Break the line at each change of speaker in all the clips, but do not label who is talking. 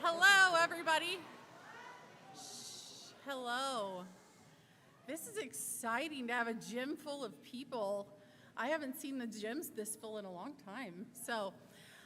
Hello, everybody. Hello. This is exciting to have a gym full of people. I haven't seen the gyms this full in a long time. So,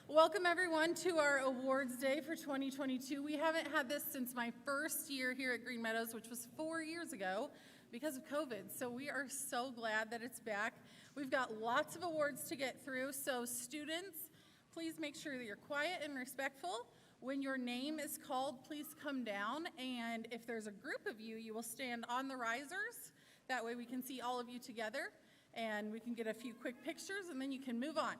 welcome everyone to our awards day for 2022. We haven't had this since my first year here at Green Meadows, which was 4 years ago because of COVID. So we are so glad that it's back. We've got lots of awards to get through. So students, please make sure that you're quiet and respectful. When your name is called, please come down, and if there's a group of you, you will stand on the risers. That way we can see all of you together, and we can get a few quick pictures, and then you can move on.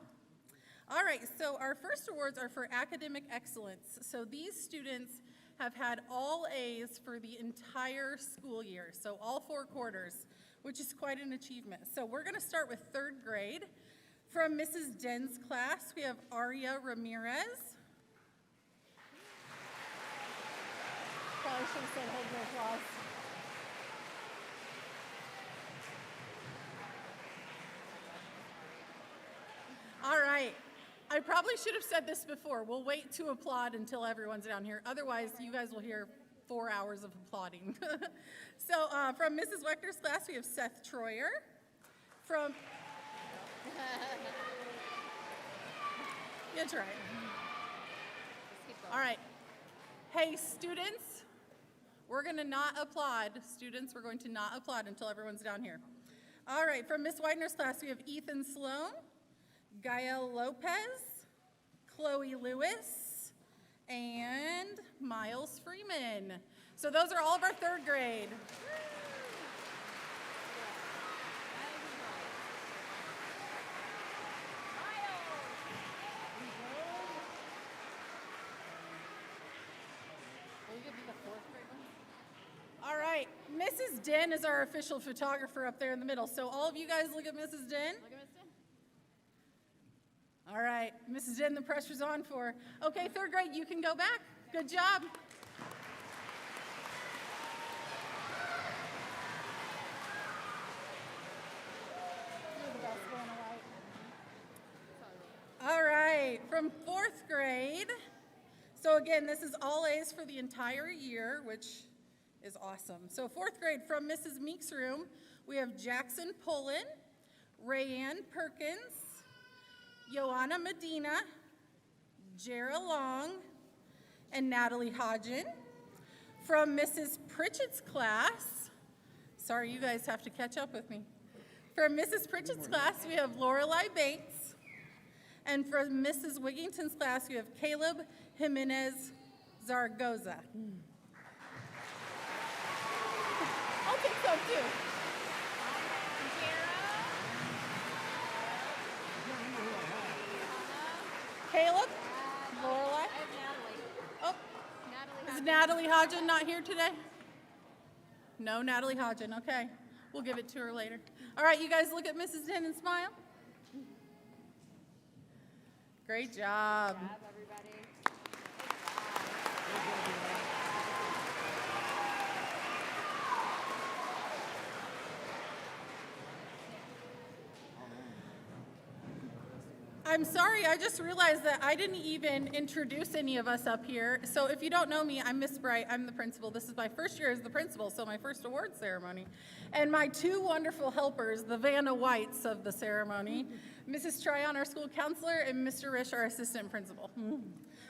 All right, so our first awards are for academic excellence. So these students have had all A's for the entire school year, so all 4 quarters, which is quite an achievement. So we're gonna start with 3rd grade. From Mrs. Den's class, we have Aria Ramirez. Probably should have said hold your applause. All right. I probably should have said this before. We'll wait to applaud until everyone's down here. Otherwise, you guys will hear 4 hours of applauding. So from Mrs. Wechter's class, we have Seth Troyer. From... That's right. All right. Hey, students, we're going to not applaud. Students, we're going to not applaud until everyone's down here. All right, from Miss Widener's class, we have Ethan Sloan, Gael Lopez, Chloe Lewis, and Miles Freeman. So those are all of our 3rd grade. All right, Mrs. Den is our official photographer up there in the middle. So all of you guys look at Mrs. Den. Look at Mrs. Den. All right, Mrs. Den, the pressure's on for. Okay, 3rd grade, you can go back. Good job. You're the best going away. All right, from 4th grade. So again, this is all A's for the entire year, which is awesome. So 4th grade, from Mrs. Meek's room, we have Jackson Pullen, Rayanne Perkins, Joanna Medina, Jara Long, and Natalie Hodgen. From Mrs. Pritchett's class, sorry, you guys have to catch up with me. From Mrs. Pritchett's class, we have Lorelei Bates. And from Mrs. Wigington's class, we have Caleb Jimenez Zaragoza. I'll take some too. Caleb? Lorelei? Oh, is Natalie Hodgen not here today? No, Natalie Hodgen, okay. We'll give it to her later. All right, you guys look at Mrs. Den and smile. Great job.
Good job, everybody.
I'm sorry, I just realized that I didn't even introduce any of us up here. So if you don't know me, I'm Miss Bright, I'm the principal. This is my first year as the principal, so my first award ceremony. And my 2 wonderful helpers, the Vanna Whites of the ceremony, Mrs. Tryon, our school counselor, and Mr. Risch, our assistant principal.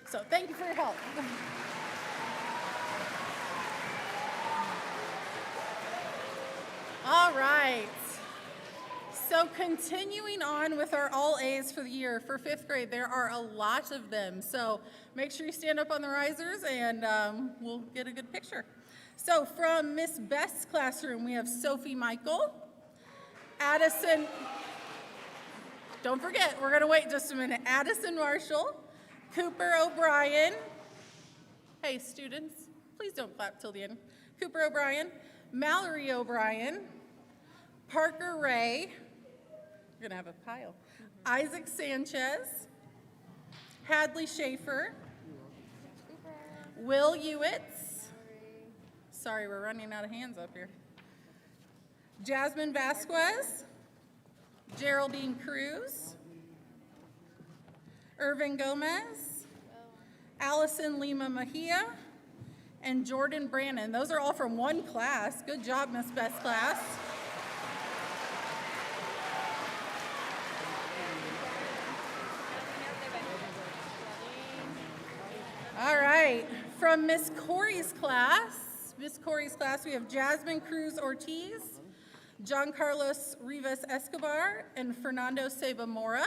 So thank you for your help. All right. So continuing on with our all A's for the year, for 5th grade, there are a lot of them. So make sure you stand up on the risers and we'll get a good picture. So from Miss Best's classroom, we have Sophie Michael, Addison, don't forget, we're gonna wait just a minute, Addison Marshall, Cooper O'Brien, hey students, please don't clap till the end, Cooper O'Brien, Mallory O'Brien, Parker Ray, we're gonna have a pile. Isaac Sanchez, Hadley Schaefer, Will Ewitz, sorry, we're running out of hands up here. Jasmine Vasquez, Geraldine Cruz, Irvin Gomez, Allison Lima Mejia, and Jordan Brannon. Those are all from one class. Good job, Miss Best Class. All right, from Miss Corey's class, we have Jasmine Cruz Ortiz, John Carlos Rivas Escobar, and Fernando Seba Mora.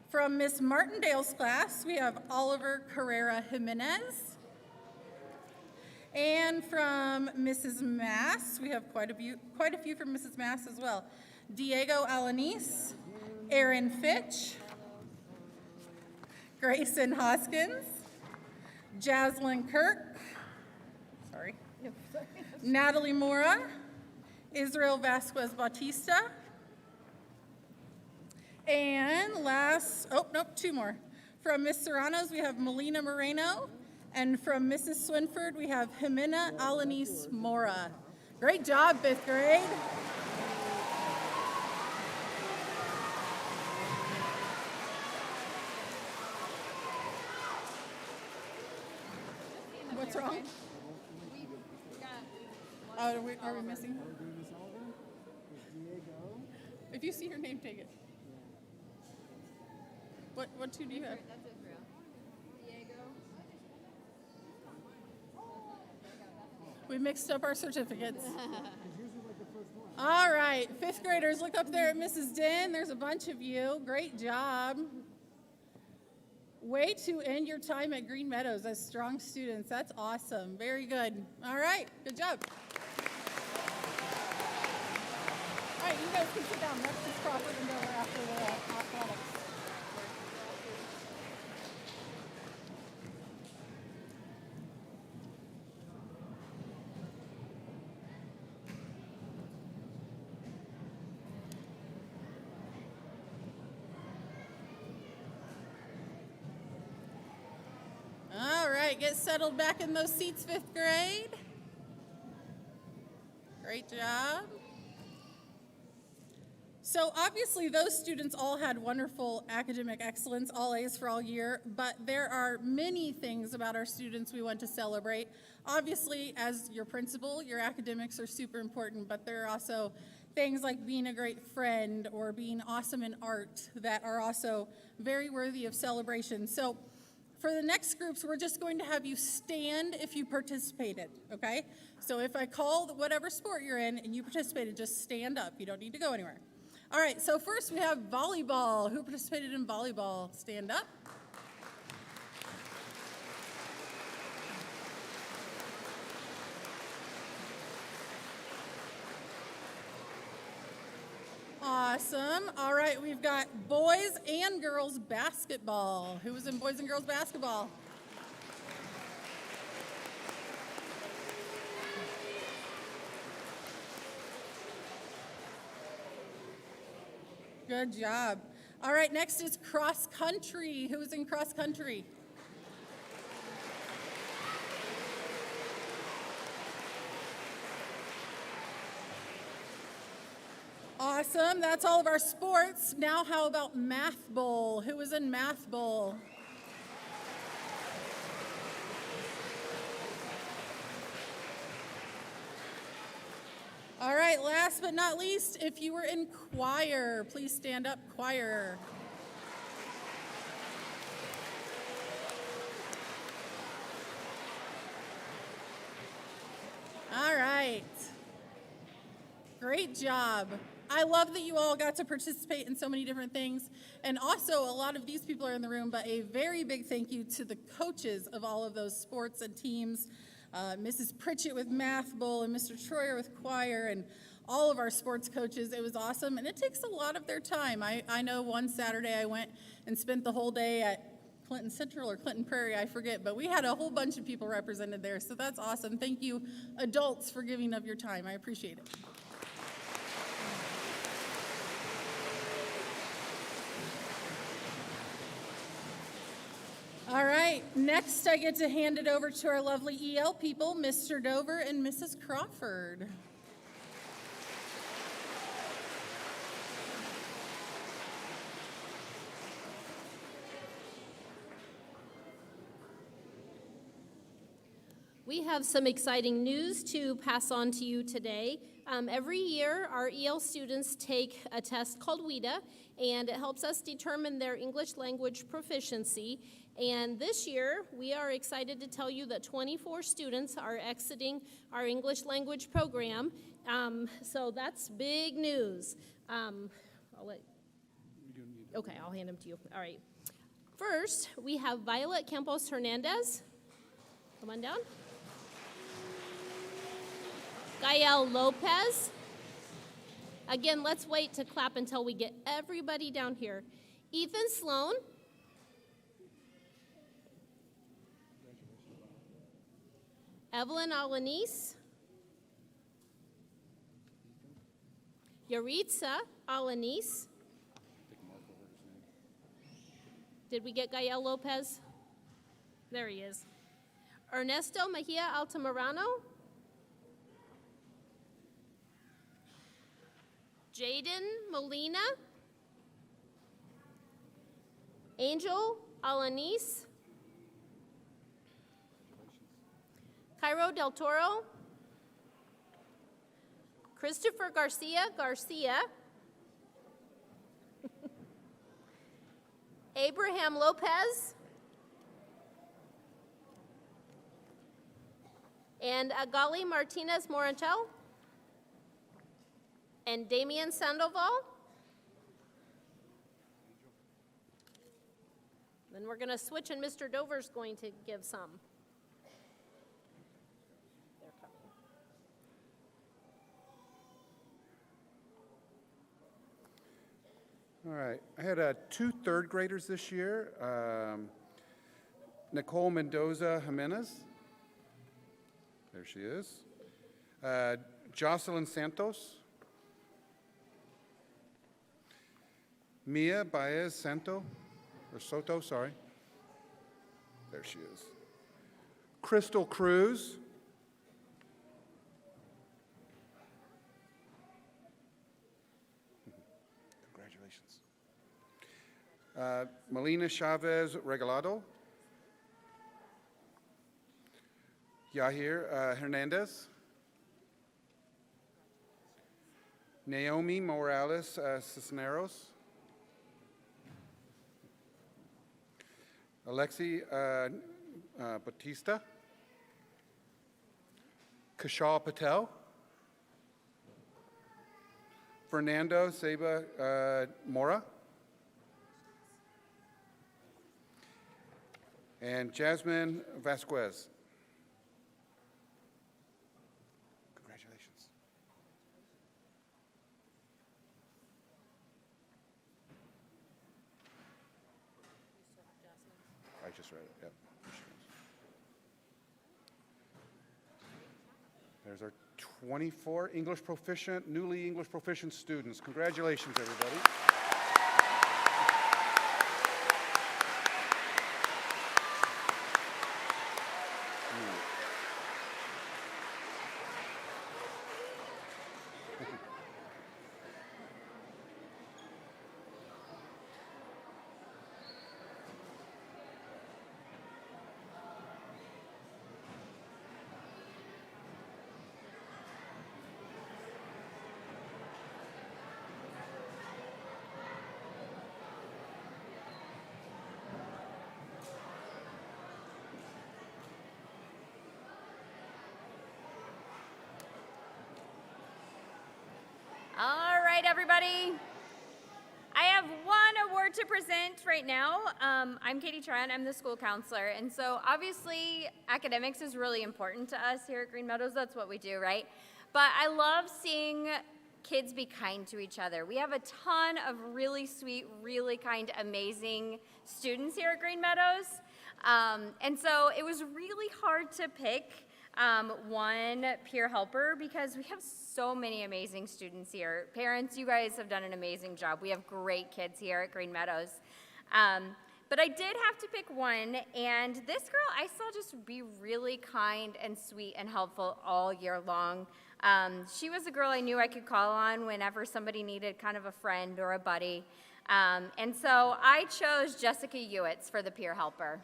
From Miss Martindale's class, we have Oliver Carrera Jimenez. And from Mrs. Mass, we have quite a few from Mrs. Mass as well. Diego Alanis, Aaron Fitch, Grayson Hoskins, Jaslyn Kirk, Natalie Mora, Israel Vasquez Bautista, and two more. From Miss Serrano's, we have Melina Moreno, and from Mrs. Swinford, we have Jimena Alanis Mora. Great job, 5th grade. What's wrong? Oh, are we missing? If you see her name, take it. What two do you have?
That's Israel. Diego.
We mixed up our certificates. All right, 5th graders, look up there at Mrs. Den. There's a bunch of you. Great job. Way to end your time at Green Meadows as strong students. That's awesome. Very good. All right, good job. All right, you guys can sit down. Next is Crawford and Dover after the athletics. All right, get settled back in those seats, 5th grade. Great job. So obviously those students all had wonderful academic excellence, all A's for all year, but there are many things about our students we want to celebrate. Obviously, as your principal, your academics are super important, but there are also things like being a great friend or being awesome in art that are also very worthy of celebration. So for the next groups, we're just going to have you stand if you participated, okay? So if I call whatever sport you're in and you participated, just stand up. You don't need to go anywhere. All right, so first we have volleyball. Who participated in volleyball? Stand up. Awesome. All right, we've got boys and girls basketball. Who was in boys and girls basketball? Good job. All right, next is cross country. Who was in cross country? Awesome, that's all of our sports. Now how about math bowl? Who was in math bowl? All right, last but not least, if you were in choir, please stand up, choir. All right. Great job. I love that you all got to participate in so many different things. And also, a lot of these people are in the room, but a very big thank you to the coaches of all of those sports and teams. Mrs. Pritchett with Math Bowl and Mr. Troyer with choir and all of our sports coaches. It was awesome, and it takes a lot of their time. I know one Saturday I went and spent the whole day at Clinton Central or Clinton Prairie, I forget, but we had a whole bunch of people represented there, so that's awesome. Thank you, adults, for giving of your time. I appreciate it. All right, next I get to hand it over to our lovely EL people, Mr. Dover and Mrs. Crawford.
We have some exciting news to pass on to you today. Every year, our EL students take a test called WIDA, and it helps us determine their English language proficiency. And this year, we are excited to tell you that 24 students are exiting our English language program. So that's big news. Okay, I'll hand them to you. All right. First, we have Violet Campos Hernandez. Come on down. Gael Lopez. Again, let's wait to clap until we get everybody down here. Ethan Sloan. Evelyn Alanis. Yaritza Alanis. Did we get Gael Lopez? There he is. Ernesto Mejia Altamirano. Jaden Molina. Angel Alanis. Cairo Del Toro. Christopher Garcia. Abraham Lopez. And Agali Martinez Morantel. And Damian Sandoval. Then we're going to switch, and Mr. Dover's going to give some. They're coming.
All right, I had two third graders this year. Nicole Mendoza Jimenez. There she is. Jocelyn Santos. Mia Baez Soto, sorry. There she is. Crystal Cruz. Congratulations. Melina Chavez Regalado. Yahir Hernandez. Naomi Morales Cisneros. Alexi Batista. Kashal Patel. Fernando Seba Mora. And Jasmine Vasquez. Congratulations. I just read it, yep. There's our 24 newly English proficient students. Congratulations, everybody.
All right, everybody. I have one award to present right now. I'm Katie Tran. I'm the school counselor. And so obviously academics is really important to us here at Green Meadows. That's what we do, right? But I love seeing kids be kind to each other. We have a ton of really sweet, really kind, amazing students here at Green Meadows. And so it was really hard to pick one peer helper because we have so many amazing students here. Parents, you guys have done an amazing job. We have great kids here at Green Meadows. But I did have to pick one, and this girl I saw just be really kind and sweet and helpful all year long. She was a girl I knew I could call on whenever somebody needed kind of a friend or a buddy. And so I chose Jessica Ewitz for the peer helper.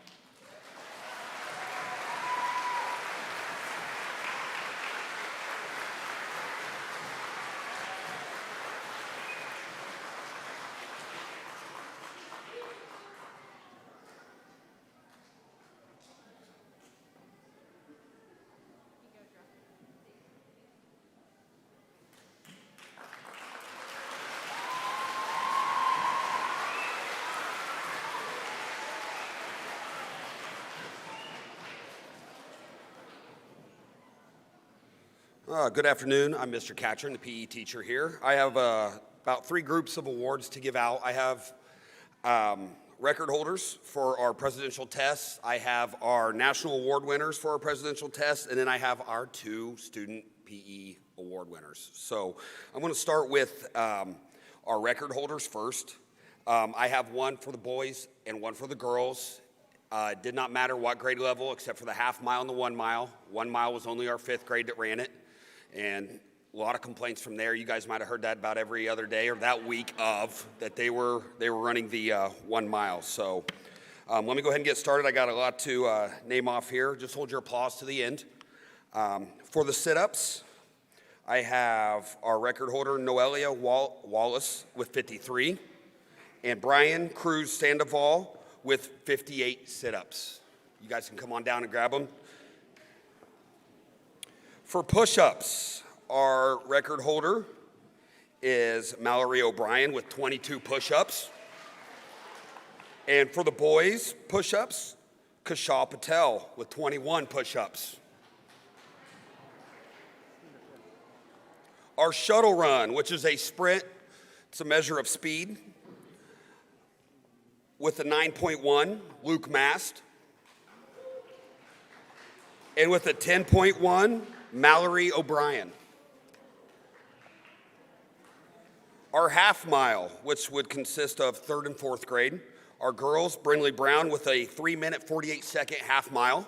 Good afternoon. I'm Mr. Catron, the PE teacher here. I have about 3 groups of awards to give out. I have record holders for our presidential tests. I have our national award winners for our presidential tests, and then I have our 2 student PE award winners. So I'm going to start with our record holders first. I have one for the boys and one for the girls. It did not matter what grade level except for the half mile and the 1 mile. 1 mile was only our 5th grade that ran it. And a lot of complaints from there. You guys might have heard that about every other day or that week of that they were running the 1 mile. So let me go ahead and get started. I got a lot to name off here. Just hold your applause to the end. For the sit-ups, I have our record holder, Noelia Wallace, with 53, and Brian Cruz Sandoval with 58 sit-ups. You guys can come on down and grab them. For push-ups, our record holder is Mallory O'Brien with 22 push-ups. And for the boys' push-ups, Kashal Patel with 21 push-ups. Our shuttle run, which is a sprint, it's a measure of speed, with a 9.1, Luke Mast. And with a 10.1, Mallory O'Brien. Our half mile, which would consist of 3rd and 4th grade. Our girls, Brindley Brown with a 3-minute, 48-second half mile.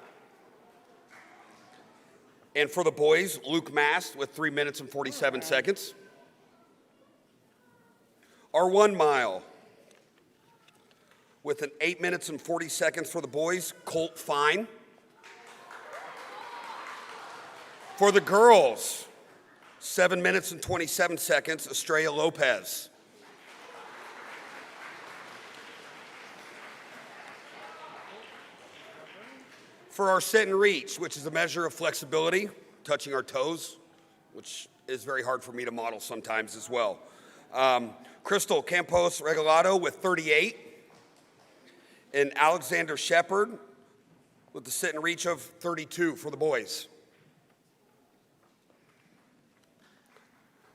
And for the boys, Luke Mast with 3 minutes and 47 seconds. Our 1 mile, with an 8 minutes and 40 seconds for the boys, Colt Fine. For the girls, 7 minutes and 27 seconds, Estrella Lopez. For our sit and reach, which is a measure of flexibility, touching our toes, which is very hard for me to model sometimes as well. Crystal Campos Regalado with 38, and Alexander Shepard with the sit and reach of 32 for the boys.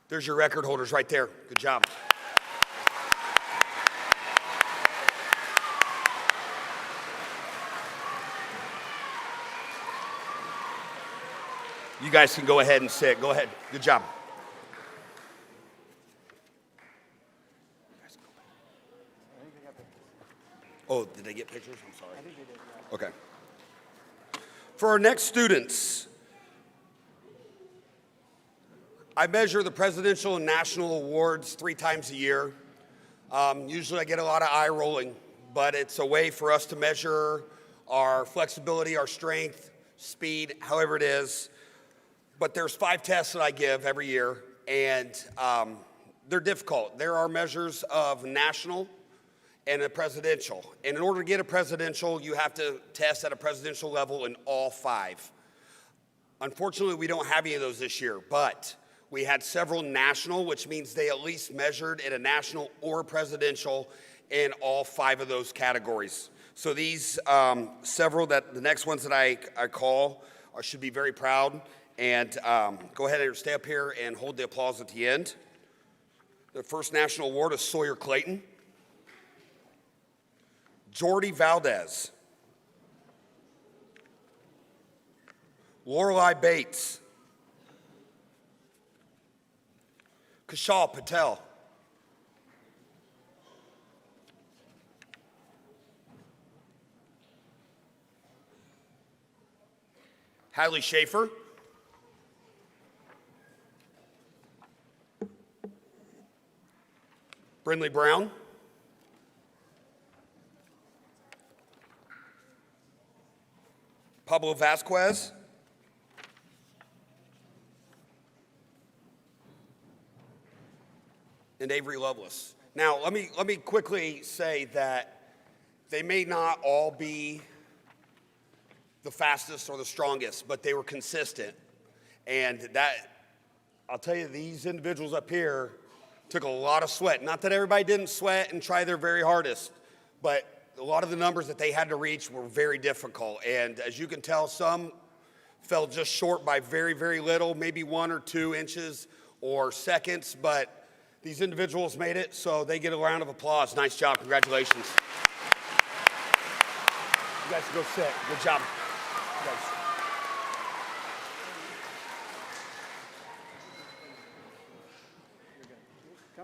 There's your record holders right there. Good job. You guys can go ahead and sit. Go ahead. Good job. Oh, did they get pictures? I'm sorry. I think they did. Okay. For our next students, I measure the presidential and national awards 3 times a year. Usually I get a lot of eye rolling, but it's a way for us to measure our flexibility, our strength, speed, however it is. But there's 5 tests that I give every year, and they're difficult. There are measures of national and a presidential. And in order to get a presidential, you have to test at a presidential level in all 5. Unfortunately, we don't have any of those this year, but we had several national, which means they at least measured in a national or presidential in all 5 of those categories. So these several, that the next ones that I call should be very proud. And go ahead and stay up here and hold the applause at the end. The first national award is Sawyer Clayton. Jordy Valdez. Lorelei Bates. Kashal Patel. Hadley Schaefer. Brindley Brown. Pablo Vasquez. And Avery Lovelace. Now, let me quickly say that they may not all be the fastest or the strongest, but they were consistent. And that, I'll tell you, these individuals up here took a lot of sweat. Not that everybody didn't sweat and try their very hardest, but a lot of the numbers that they had to reach were very difficult. And as you can tell, some fell just short by very, very little, maybe 1 or 2 inches or seconds, but these individuals made it, so they get a round of applause. Nice job, congratulations. You guys can go sit, good job. You guys.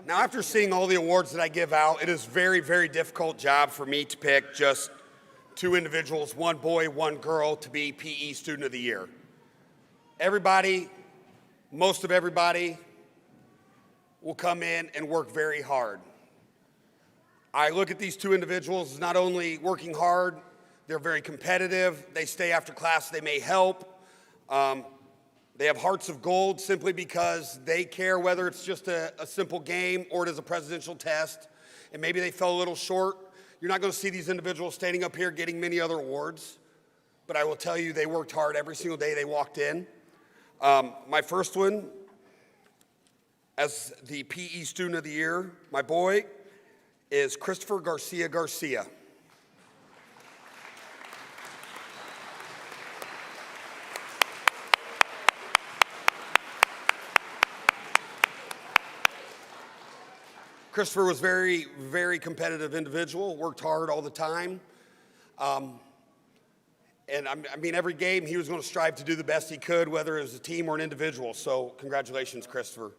Now, after seeing all the awards that I give out, it is a very, very difficult job for me to pick just 2 individuals, 1 boy, 1 girl, to be PE Student of the Year. Everybody, most of everybody, will come in and work very hard. I look at these 2 individuals as not only working hard, they're very competitive, they stay after class, they may help. They have hearts of gold simply because they care whether it's just a simple game or it is a presidential test, and maybe they fell a little short. You're not going to see these individuals standing up here getting many other awards, but I will tell you they worked hard every single day they walked in. My first one, as the PE Student of the Year, my boy, is Christopher Garcia. Christopher was very, very competitive individual, worked hard all the time. And I mean, every game he was going to strive to do the best he could, whether it was a team or an individual. So congratulations, Christopher.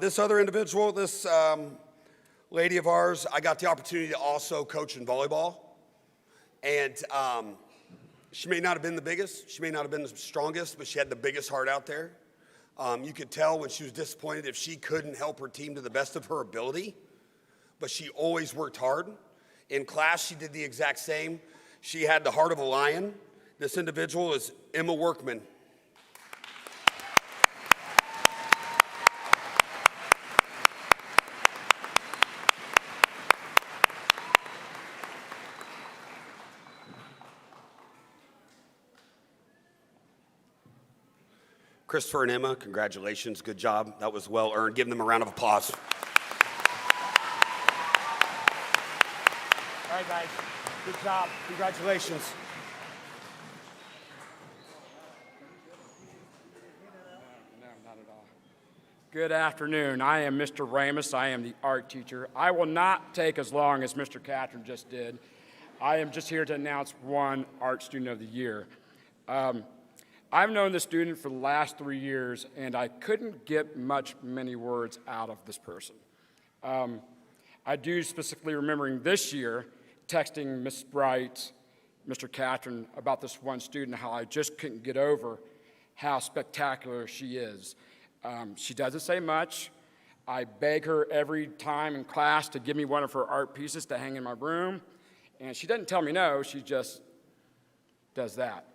This other individual, this lady of ours, I got the opportunity to also coach in volleyball. And she may not have been the biggest, she may not have been the strongest, but she had the biggest heart out there. You could tell when she was disappointed if she couldn't help her team to the best of her ability, but she always worked hard. In class, she did the exact same. She had the heart of a lion. This individual is Emma Workman. Christopher and Emma, congratulations, good job. That was well earned. Give them a round of applause. All right, guys, good job. Congratulations.
No, not at all. Good afternoon. I am Mr. Ramus. I am the art teacher. I will not take as long as Mr. Catron just did. I am just here to announce 1 Art Student of the Year. I've known the student for the last 3 years, and I couldn't get many words out of this person. I do specifically remembering this year texting Miss Bright, Mr. Catron, about this one student, how I just couldn't get over how spectacular she is. She doesn't say much. I beg her every time in class to give me one of her art pieces to hang in my room, and she doesn't tell me no, she just does that.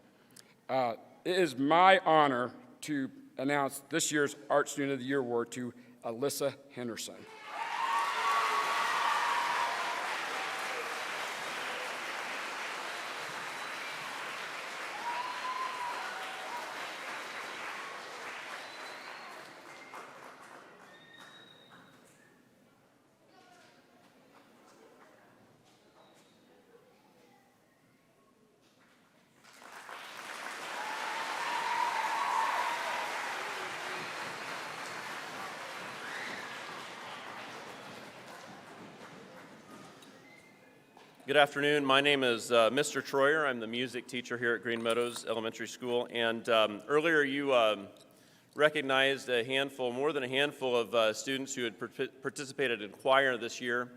It is my honor to announce this year's Art Student of the Year award to Alyssa Henderson.
Good afternoon. My name is Mr. Troyer. I'm the music teacher here at Green Meadows Elementary School. And earlier you recognized more than a handful of students who had participated in choir this year.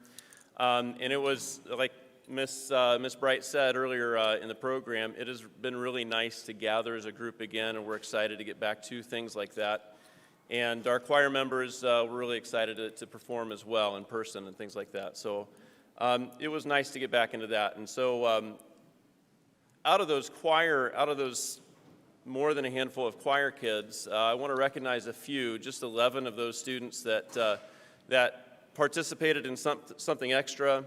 And it was, like Miss Bright said earlier in the program, it has been really nice to gather as a group again, and we're excited to get back to things like that. And our choir members were really excited to perform as well in person and things like that. So it was nice to get back into that. And so out of those more than a handful of choir kids, I want to recognize a few, just 11 of those students that participated in something extra.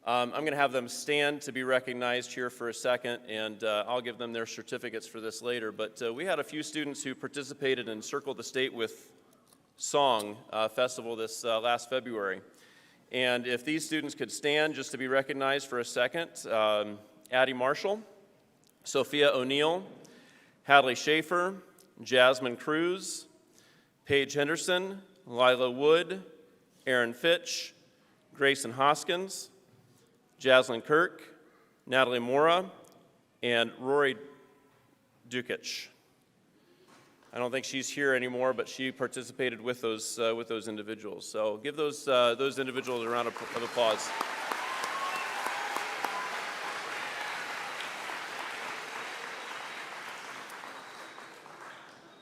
I'm going to have them stand to be recognized here for a second, and I'll give them their certificates for this later. But we had a few students who participated in Circle the State with Song Festival this last February. And if these students could stand just to be recognized for a second, Addie Marshall, Sophia O'Neill, Hadley Schaefer, Jasmine Cruz, Paige Henderson, Lila Wood, Aaron Fitch, Grayson Hoskins, Jaslyn Kirk, Natalie Mora, and Rory Dukic. I don't think she's here anymore, but she participated with those individuals. So give those individuals a round of applause.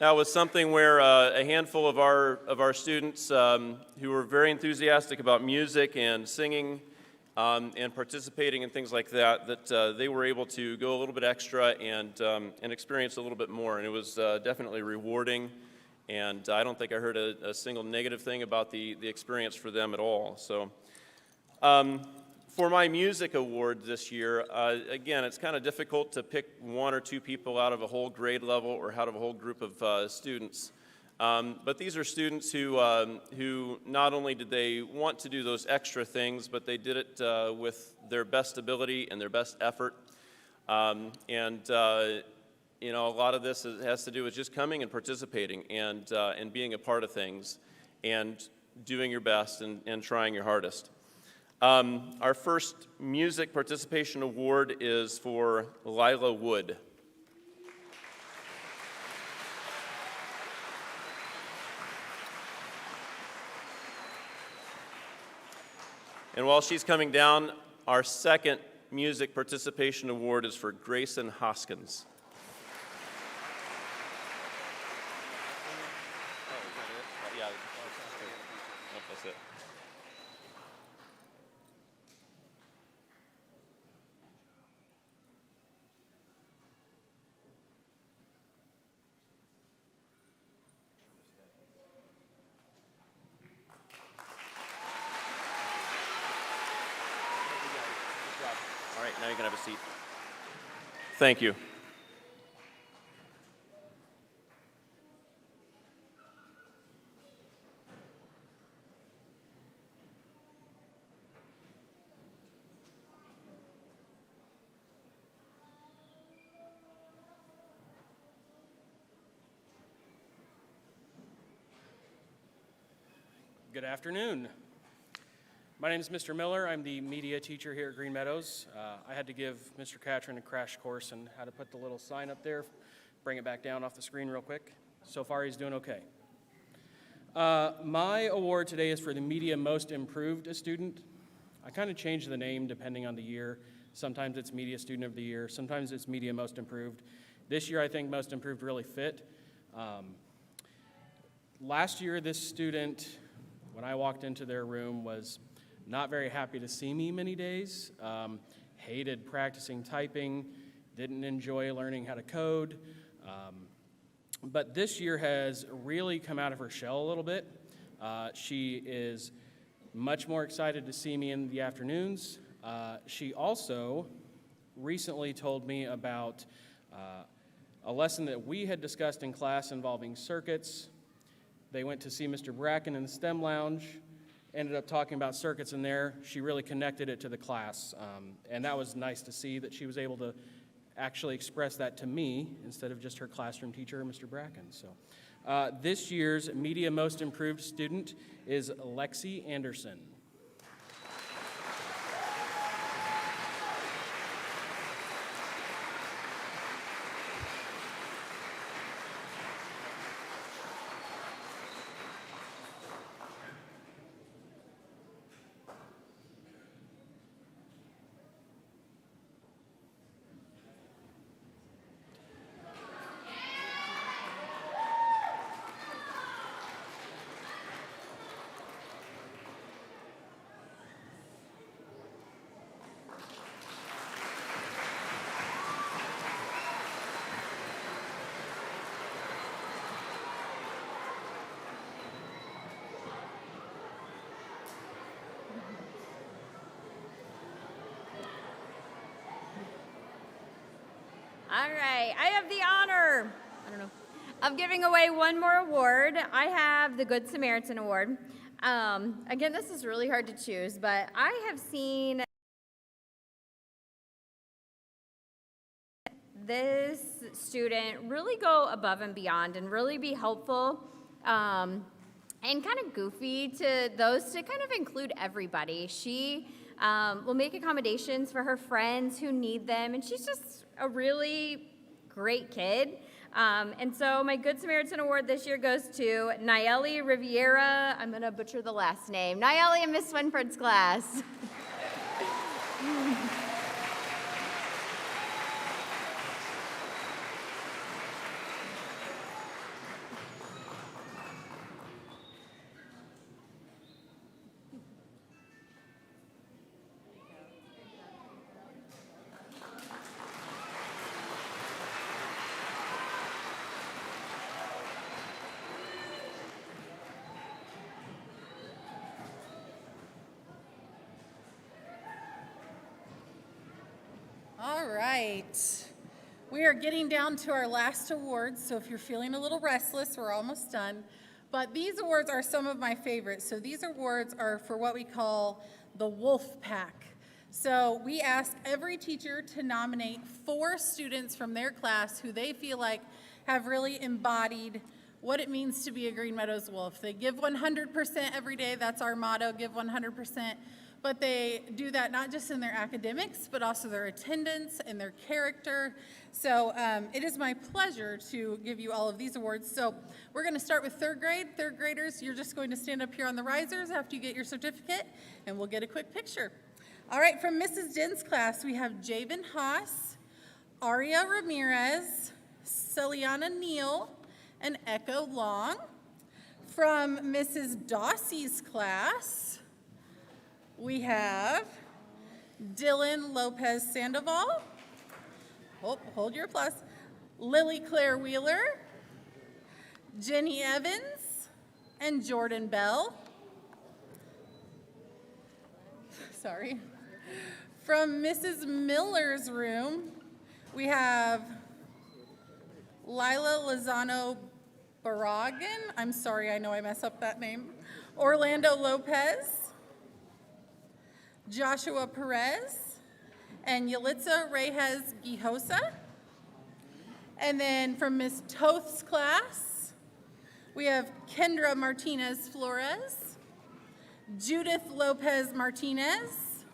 That was something where a handful of our students who were very enthusiastic about music and singing and participating in things like that, they were able to go a little bit extra and experience a little bit more. And it was definitely rewarding. And I don't think I heard a single negative thing about the experience for them at all. So for my music award this year, again, it's kind of difficult to pick one or two people out of a whole grade level or out of a whole group of students. But these are students who not only did they want to do those extra things, but they did it with their best ability and their best effort. You know, a lot of this has to do with just coming and participating and being a part of things and doing your best and trying your hardest. Our first music participation award is for Lila Wood. And while she's coming down, our second music participation award is for Grayson Hoskins. That's it. All right, now you can have a seat. Thank you.
Good afternoon. My name is Mr. Miller. I'm the media teacher here at Green Meadows. I had to give Mr. Catron a crash course on how to put the little sign up there, bring it back down off the screen real quick. So far, he's doing okay. My award today is for the Media Most Improved Student. I kind of change the name depending on the year. Sometimes it's Media Student of the Year. Sometimes it's Media Most Improved. This year, I think Most Improved really fit. Last year, this student, when I walked into their room, was not very happy to see me many days, hated practicing typing, didn't enjoy learning how to code. But this year has really come out of her shell a little bit. She is much more excited to see me in the afternoons. She also recently told me about a lesson that we had discussed in class involving circuits. They went to see Mr. Bracken in the STEM lounge, ended up talking about circuits in there. She really connected it to the class, and that was nice to see that she was able to actually express that to me instead of just her classroom teacher, Mr. Bracken. So this year's Media Most Improved student is Lexi Anderson.
All right, I have the honor, of giving away one more award. I have the Good Samaritan Award. Again, this is really hard to choose, but I have seen this student really go above and beyond and really be helpful and kind of goofy to those to kind of include everybody. She will make accommodations for her friends who need them, and she's just a really great kid. And so my Good Samaritan Award this year goes to Nayeli Riviera. I'm going to butcher the last name. Nayeli in Miss Swinford's class.
All right. We are getting down to our last awards, so if you're feeling a little restless, we're almost done. But these awards are some of my favorites. So these awards are for what we call the Wolf Pack. So we ask every teacher to nominate 4 students from their class who they feel like have really embodied what it means to be a Green Meadows Wolf. They give 100% every day. That's our motto, give 100%. But they do that not just in their academics, but also their attendance and their character. So it is my pleasure to give you all of these awards. So we're going to start with third grade. Third graders, you're just going to stand up here on the risers after you get your certificate, and we'll get a quick picture. All right, from Mrs. Din's class, we have Javen Haas, Aria Ramirez, Celiana Neal, and Echo Long. From Mrs. Dossie's class, we have Dylan Lopez Sandoval. Hold your applause. Lily Claire Wheeler, Jenny Evans, and Jordan Bell. Sorry. From Mrs. Miller's room, we have Lila Lozano Barragan. I'm sorry, I know I mess up that name. Orlando Lopez, Joshua Perez, and Yalitza Reyes Gijosa. And then from Ms. Toth's class, we have Kendra Martinez Flores, Judith Lopez Martinez,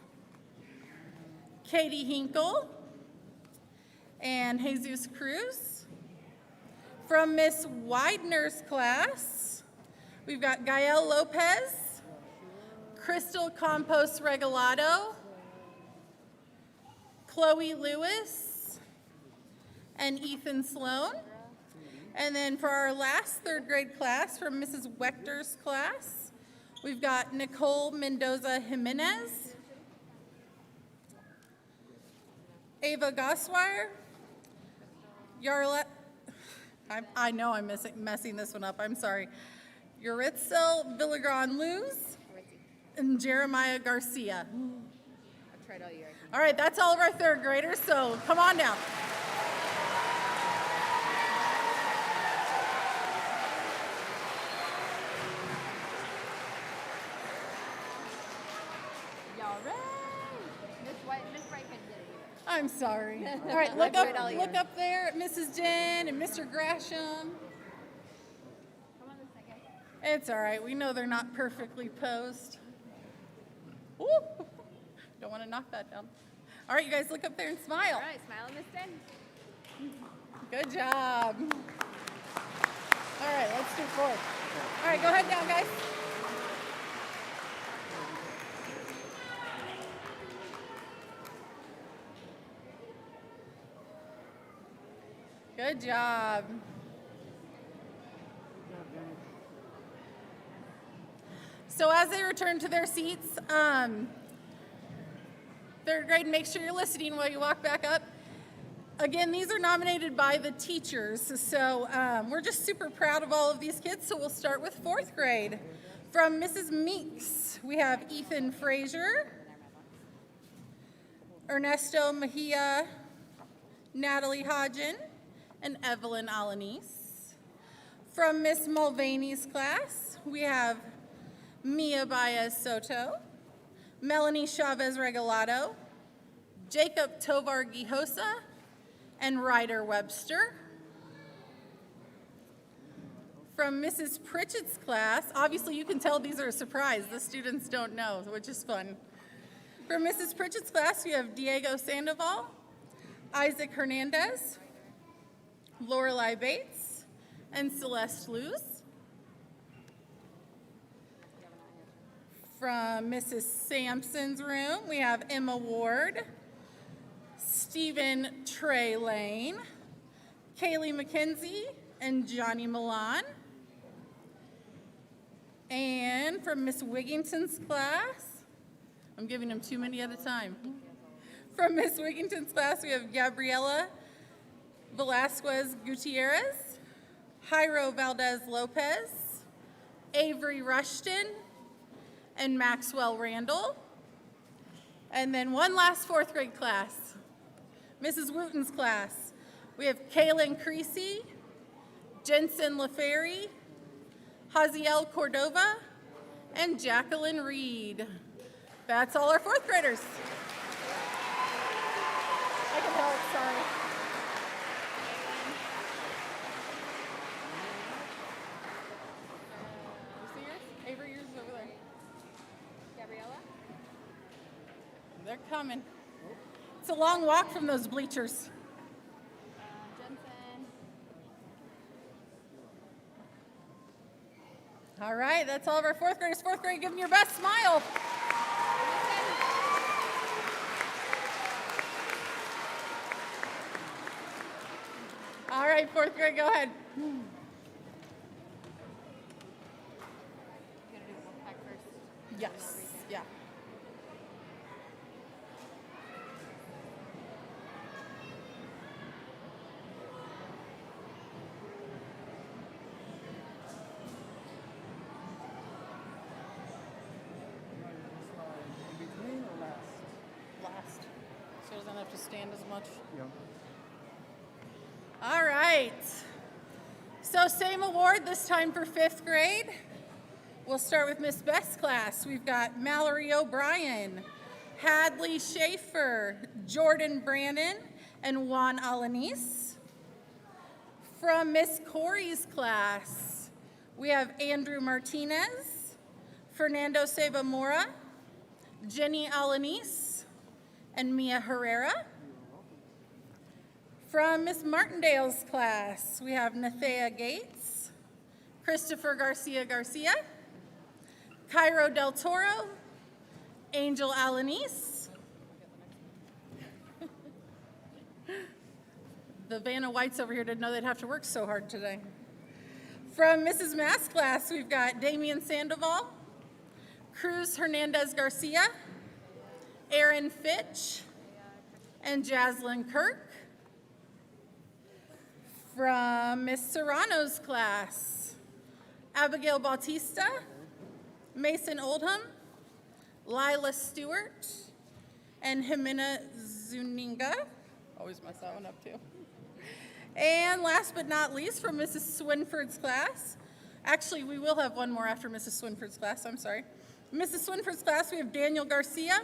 Katie Hinkle, and Jesus Cruz. From Ms. Widener's class, we've got Gael Lopez, Crystal Campos Regalado, Chloe Lewis, and Ethan Sloan. And then for our last third grade class, from Mrs. Wechter's class, we've got Nicole Mendoza Jimenez, Ava Goswire, Yarla, I know I'm messing this one up, I'm sorry, Yuritzel Villagran Luz, and Jeremiah Garcia.
I've tried all year.
All right, that's all of our third graders, so come on down.
Y'all ready? Miss Whiteman did it.
I'm sorry. All right, look up there at Mrs. Jen and Mr. Grasham.
Come on a second.
It's all right. We know they're not perfectly posed. Woo! Don't want to knock that down. All right, you guys look up there and smile.
All right, smile, Miss Jen.
Good job. All right, let's do 4. All right, go ahead down, guys. Good job. So as they return to their seats, third grade, make sure you're listening while you walk back up. Again, these are nominated by the teachers, so we're just super proud of all of these kids, so we'll start with fourth grade. From Mrs. Meeks, we have Ethan Frazier, Ernesto Mejia, Natalie Hodgen, and Evelyn Alanis. From Miss Mulvaney's class, we have Mia Baez Soto, Melanie Chavez Regalado, Jacob Tovar Gijosa, and Ryder Webster. From Mrs. Pritchett's class, obviously you can tell these are a surprise. The students don't know, which is fun. From Mrs. Pritchett's class, we have Diego Sandoval, Isaac Hernandez, Lorelei Bates, and Celeste Luz. From Mrs. Sampson's room, we have Emma Ward, Stephen Trey Lane, Kaylee McKenzie, and Johnny Milan. And from Miss Wigington's class, I'm giving them too many at a time. From Miss Wigington's class, we have Gabriela Velasquez Gutierrez, Jairo Valdez Lopez, Avery Rushton, and Maxwell Randall. And then one last fourth grade class, Mrs. Wooten's class. We have Kaylin Creasy, Jensen LaFerry, Haziel Cordova, and Jacqueline Reed. That's all our fourth graders. I can help, sorry. You see yours? Avery, yours is over there.
Gabriella?
They're coming. It's a long walk from those bleachers.
Jensen.
All right, that's all of our fourth graders. Fourth grade, give them your best smile. All right, fourth grade, go ahead.
You gotta do one pack first.
Yes, yeah. Last, so it doesn't have to stand as much. All right. So same award, this time for fifth grade. We'll start with Miss Best's class. We've got Mallory O'Brien, Hadley Schaefer, Jordan Brannon, and Juan Alanis. From Miss Corey's class, we have Andrew Martinez, Fernando Sebamora, Jenny Alanis, and Mia Herrera. From Miss Martindale's class, we have Nathea Gates, Christopher Garcia Garcia, Cairo Del Toro, Angel Alanis. The Vanna Whites over here didn't know they'd have to work so hard today. From Mrs. Mass class, we've got Damian Sandoval, Cruz Hernandez Garcia, Aaron Fitch, and Jaslyn Kirk. From Miss Serrano's class, Abigail Bautista, Mason Oldham, Lila Stewart, and Jimena Zuninga. Always mess that one up too. And last but not least, from Mrs. Swinford's class. Actually, we will have one more after Mrs. Swinford's class, I'm sorry. Mrs. Swinford's class, we have Daniel Garcia,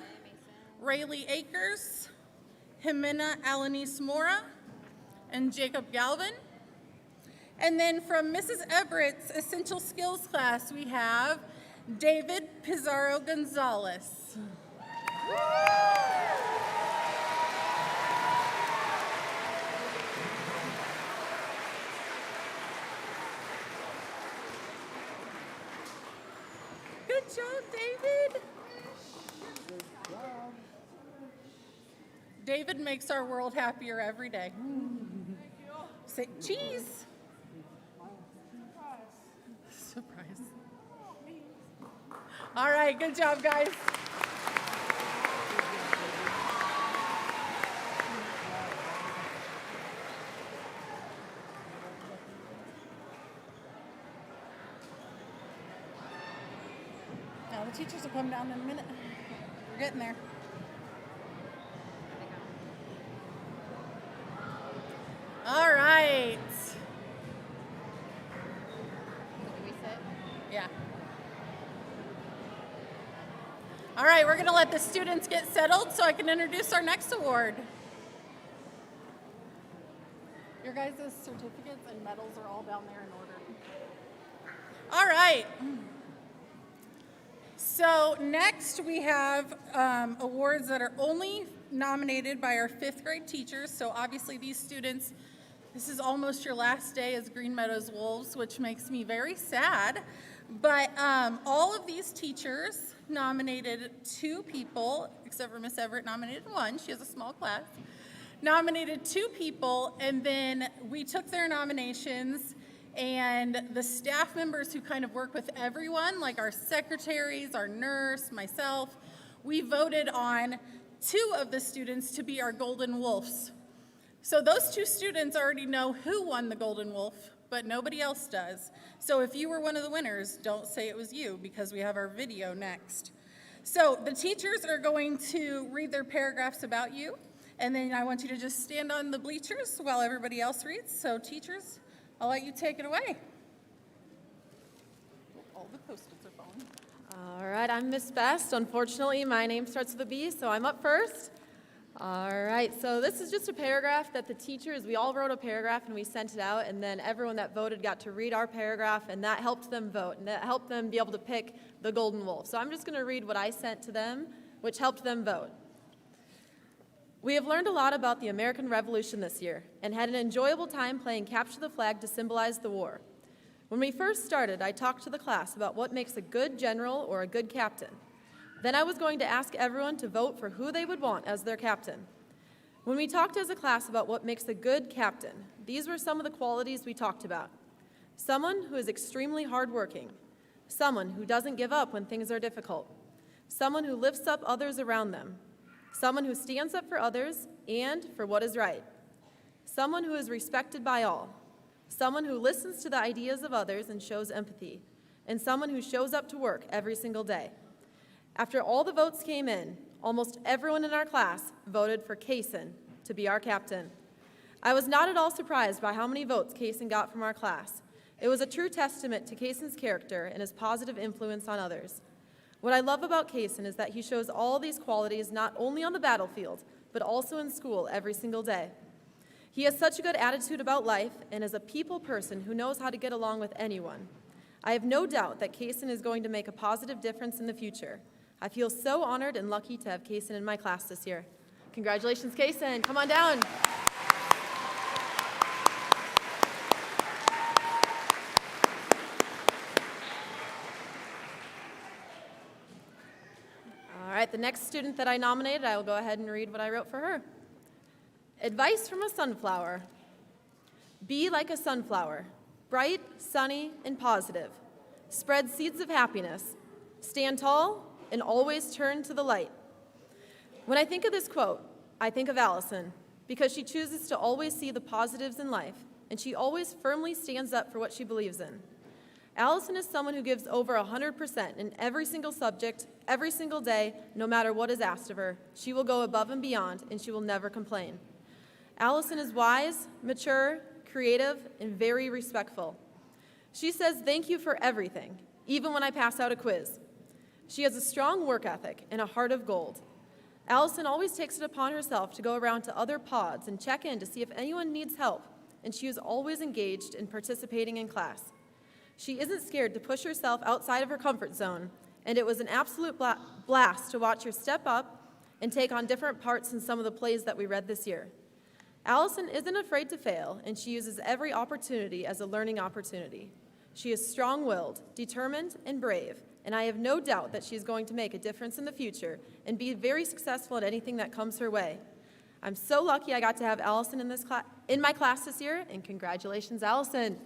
Rayleigh Akers, Jimena Alanis Mora, and Jacob Galvin. And then from Mrs. Everett's Essential Skills class, we have David Pizarro Gonzalez. Good job, David. David makes our world happier every day. Say cheese. Surprise. All right, good job, guys. Now the teachers will come down in a minute. We're getting there. All right.
Do we sit?
Yeah. All right, we're going to let the students get settled so I can introduce our next award. Your guys' certificates and medals are all down there in order. All right. So next we have awards that are only nominated by our 5th grade teachers. So obviously these students, this is almost your last day as Green Meadows Wolves, which makes me very sad. But all of these teachers nominated 2 people, except for Miss Everett nominated 1. She has a small class. Nominated 2 people, and then we took their nominations, and the staff members who kind of work with everyone, like our secretaries, our nurse, myself, we voted on 2 of the students to be our Golden Wolves. So those 2 students already know who won the Golden Wolf, but nobody else does. So if you were one of the winners, don't say it was you, because we have our video next. So the teachers are going to read their paragraphs about you, and then I want you to just stand on the bleachers while everybody else reads. So teachers, I'll let you take it away. All the Post-its are falling.
All right, I'm Miss Best. Unfortunately, my name starts with a B, so I'm up first. All right, so this is just a paragraph that the teachers, we all wrote a paragraph and we sent it out, and then everyone that voted got to read our paragraph, and that helped them vote, and that helped them be able to pick the Golden Wolf. So I'm just going to read what I sent to them, which helped them vote. We have learned a lot about the American Revolution this year and had an enjoyable time playing Capture the Flag to symbolize the war. When we first started, I talked to the class about what makes a good general or a good captain. Then I was going to ask everyone to vote for who they would want as their captain. When we talked as a class about what makes a good captain, these were some of the qualities we talked about. Someone who is extremely hardworking. Someone who doesn't give up when things are difficult. Someone who lifts up others around them. Someone who stands up for others and for what is right. Someone who is respected by all. Someone who listens to the ideas of others and shows empathy. And someone who shows up to work every single day. After all the votes came in, almost everyone in our class voted for Kaysen to be our captain. I was not at all surprised by how many votes Kaysen got from our class. It was a true testament to Kaysen's character and his positive influence on others. What I love about Kaysen is that he shows all these qualities not only on the battlefield, but also in school every single day. He has such a good attitude about life and is a people person who knows how to get along with anyone. I have no doubt that Kaysen is going to make a positive difference in the future. I feel so honored and lucky to have Kaysen in my class this year. Congratulations, Kaysen. Come on down. All right, the next student that I nominated, I will go ahead and read what I wrote for her. Advice from a sunflower. Be like a sunflower, bright, sunny, and positive. Spread seeds of happiness. Stand tall and always turn to the light. When I think of this quote, I think of Allison, because she chooses to always see the positives in life, and she always firmly stands up for what she believes in. Allison is someone who gives over 100% in every single subject, every single day, no matter what is asked of her. She will go above and beyond, and she will never complain. Allison is wise, mature, creative, and very respectful. She says thank you for everything, even when I pass out a quiz. She has a strong work ethic and a heart of gold. Allison always takes it upon herself to go around to other pods and check in to see if anyone needs help, and she is always engaged in participating in class. She isn't scared to push herself outside of her comfort zone, and it was an absolute blast to watch her step up and take on different parts in some of the plays that we read this year. Allison isn't afraid to fail, and she uses every opportunity as a learning opportunity. She is strong-willed, determined, and brave, and I have no doubt that she is going to make a difference in the future and be very successful at anything that comes her way. I'm so lucky I got to have Allison in my class this year, and congratulations, Allison.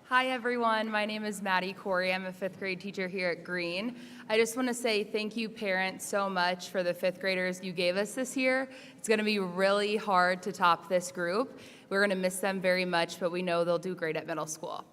Hi everyone, my name is Maddie Corey. I'm a 5th grade teacher here at Green. I just want to say thank you parents so much for the 5th graders you gave us this year. It's going to be really hard to top this group. We're going to miss them very much, but we know they'll do great at middle school.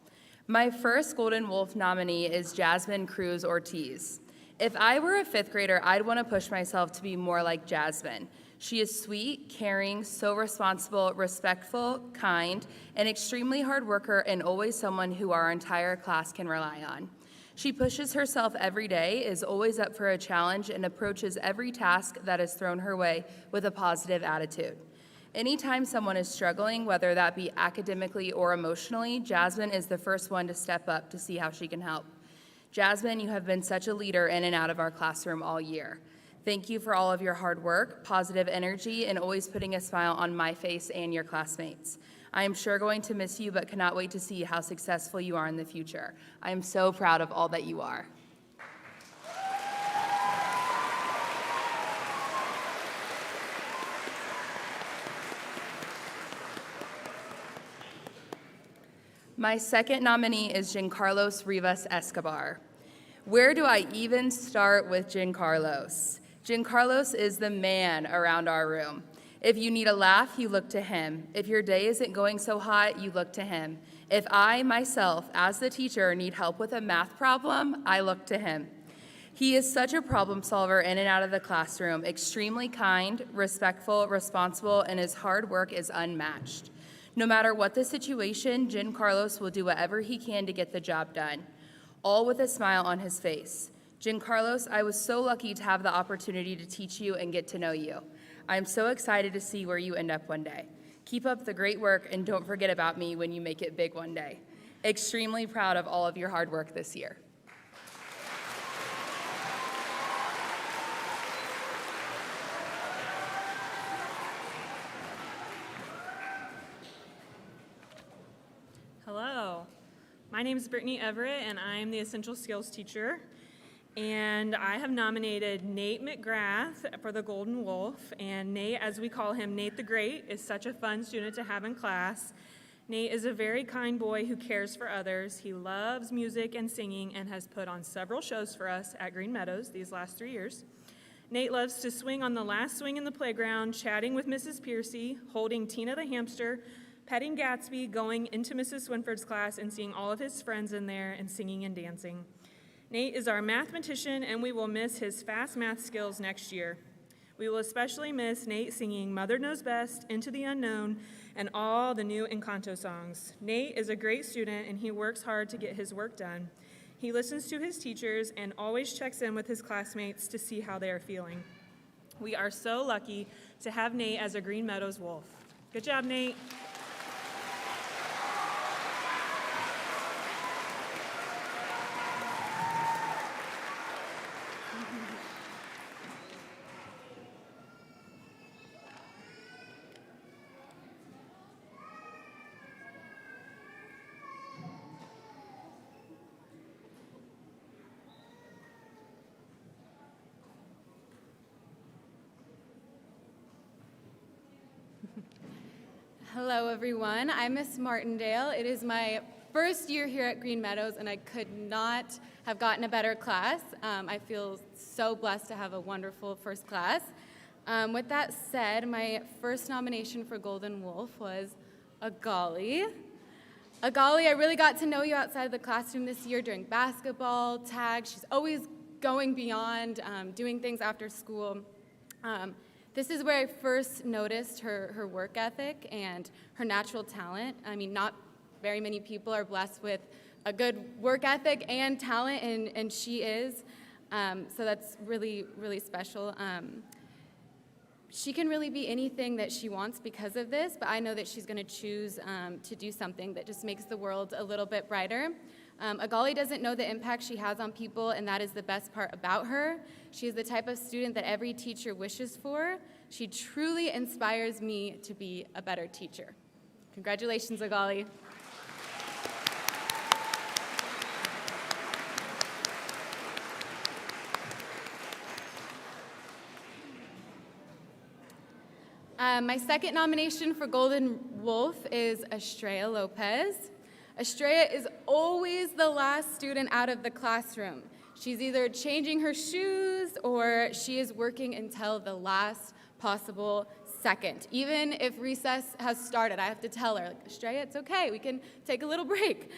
My first Golden Wolf nominee is Jasmine Cruz Ortiz. If I were a fifth grader, I'd want to push myself to be more like Jasmine. She is sweet, caring, so responsible, respectful, kind, an extremely hard worker, and always someone who our entire class can rely on. She pushes herself every day, is always up for a challenge, and approaches every task that is thrown her way with a positive attitude. Anytime someone is struggling, whether that be academically or emotionally, Jasmine is the first one to step up to see how she can help. Jasmine, you have been such a leader in and out of our classroom all year. Thank you for all of your hard work, positive energy, and always putting a smile on my face and your classmates. I am sure going to miss you, but cannot wait to see how successful you are in the future. I am so proud of all that you are. My second nominee is Giancarlos Rivas Escobar. Where do I even start with Giancarlos? Giancarlos is the man around our room. If you need a laugh, you look to him. If your day isn't going so hot, you look to him. If I, myself, as the teacher, need help with a math problem, I look to him. He is such a problem solver in and out of the classroom, extremely kind, respectful, responsible, and his hard work is unmatched. No matter what the situation, Giancarlos will do whatever he can to get the job done, all with a smile on his face. Giancarlos, I was so lucky to have the opportunity to teach you and get to know you. I am so excited to see where you end up one day. Keep up the great work and don't forget about me when you make it big one day. Extremely proud of all of your hard work this year.
Hello, my name is Brittany Everett and I am the Essential Skills teacher. And I have nominated Nate McGrath for the Golden Wolf. And Nate, as we call him, Nate the Great, is such a fun student to have in class. Nate is a very kind boy who cares for others. He loves music and singing and has put on several shows for us at Green Meadows these last 3 years. Nate loves to swing on the last swing in the playground, chatting with Mrs. Piercy, holding Tina the hamster, petting Gatsby, going into Mrs. Swinford's class and seeing all of his friends in there and singing and dancing. Nate is our mathematician, and we will miss his fast math skills next year. We will especially miss Nate singing Mother Knows Best, Into the Unknown, and all the new Encanto songs. Nate is a great student, and he works hard to get his work done. He listens to his teachers and always checks in with his classmates to see how they are feeling. We are so lucky to have Nate as a Green Meadows Wolf. Good job, Nate.
Hello, everyone. I'm Miss Martindale. It is my first year here at Green Meadows, and I could not have gotten a better class. I feel so blessed to have a wonderful first class. With that said, my first nomination for Golden Wolf was Agali. Agali, I really got to know you outside of the classroom this year during basketball, tag. She's always going beyond, doing things after school. This is where I first noticed her work ethic and her natural talent. I mean, not very many people are blessed with a good work ethic and talent, and she is. So that's really, really special. She can really be anything that she wants because of this, but I know that she's going to choose to do something that just makes the world a little bit brighter. Agali doesn't know the impact she has on people, and that is the best part about her. She is the type of student that every teacher wishes for. She truly inspires me to be a better teacher. Congratulations, Agali. My second nomination for Golden Wolf is Estrella Lopez. Estrella is always the last student out of the classroom. She's either changing her shoes or she is working until the last possible second. Even if recess has started, I have to tell her, like, Estrella, it's okay, we can take a little break.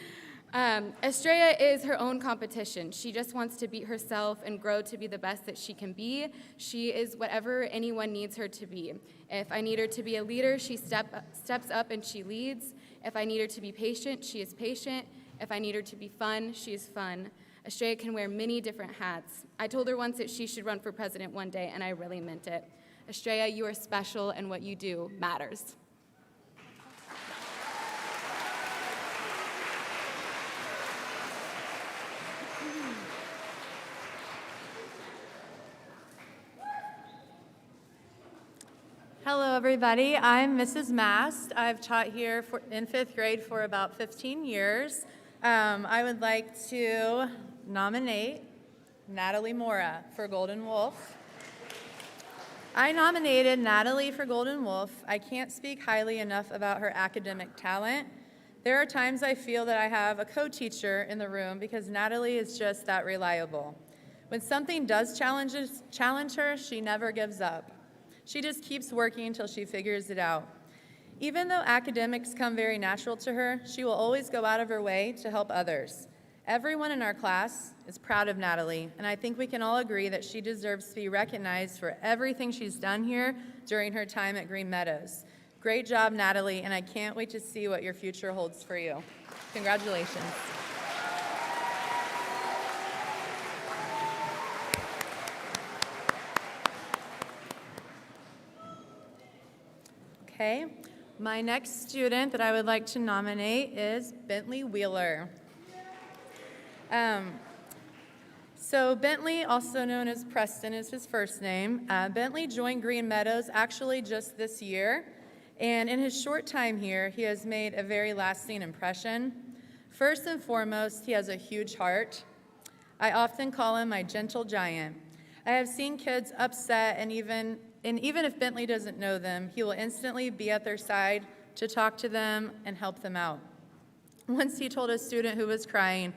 Estrella is her own competition. She just wants to beat herself and grow to be the best that she can be. She is whatever anyone needs her to be. If I need her to be a leader, she steps up and she leads. If I need her to be patient, she is patient. If I need her to be fun, she is fun. Estrella can wear many different hats. I told her once that she should run for president one day, and I really meant it. Estrella, you are special, and what you do matters.
Hello, everybody. I'm Mrs. Mast. I've taught here in 5th grade for about 15 years. I would like to nominate Natalie Mora for Golden Wolf. I nominated Natalie for Golden Wolf. I can't speak highly enough about her academic talent. There are times I feel that I have a co-teacher in the room because Natalie is just that reliable. When something does challenge her, she never gives up. She just keeps working until she figures it out. Even though academics come very natural to her, she will always go out of her way to help others. Everyone in our class is proud of Natalie, and I think we can all agree that she deserves to be recognized for everything she's done here during her time at Green Meadows. Great job, Natalie, and I can't wait to see what your future holds for you. Congratulations. Okay, my next student that I would like to nominate is Bentley Wheeler. So Bentley, also known as Preston, is his first name. Bentley joined Green Meadows actually just this year, and in his short time here, he has made a very lasting impression. First and foremost, he has a huge heart. I often call him my gentle giant. I have seen kids upset, and even if Bentley doesn't know them, he will instantly be at their side to talk to them and help them out. Once he told a student who was crying,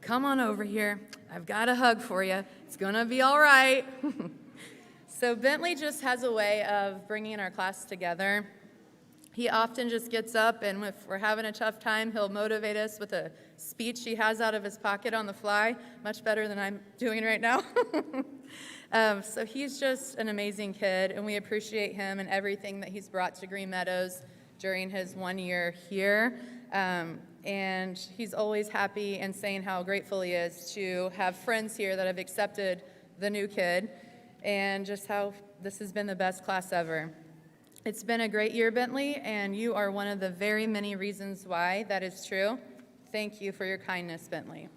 "Come on over here, I've got a hug for you, it's gonna be all right." So Bentley just has a way of bringing our class together. He often just gets up, and if we're having a tough time, he'll motivate us with a speech he has out of his pocket on the fly, much better than I'm doing right now. So he's just an amazing kid, and we appreciate him and everything that he's brought to Green Meadows during his 1 year here. And he's always happy and saying how grateful he is to have friends here that have accepted the new kid, and just how this has been the best class ever. It's been a great year, Bentley, and you are one of the very many reasons why that is true. Thank you for your kindness, Bentley.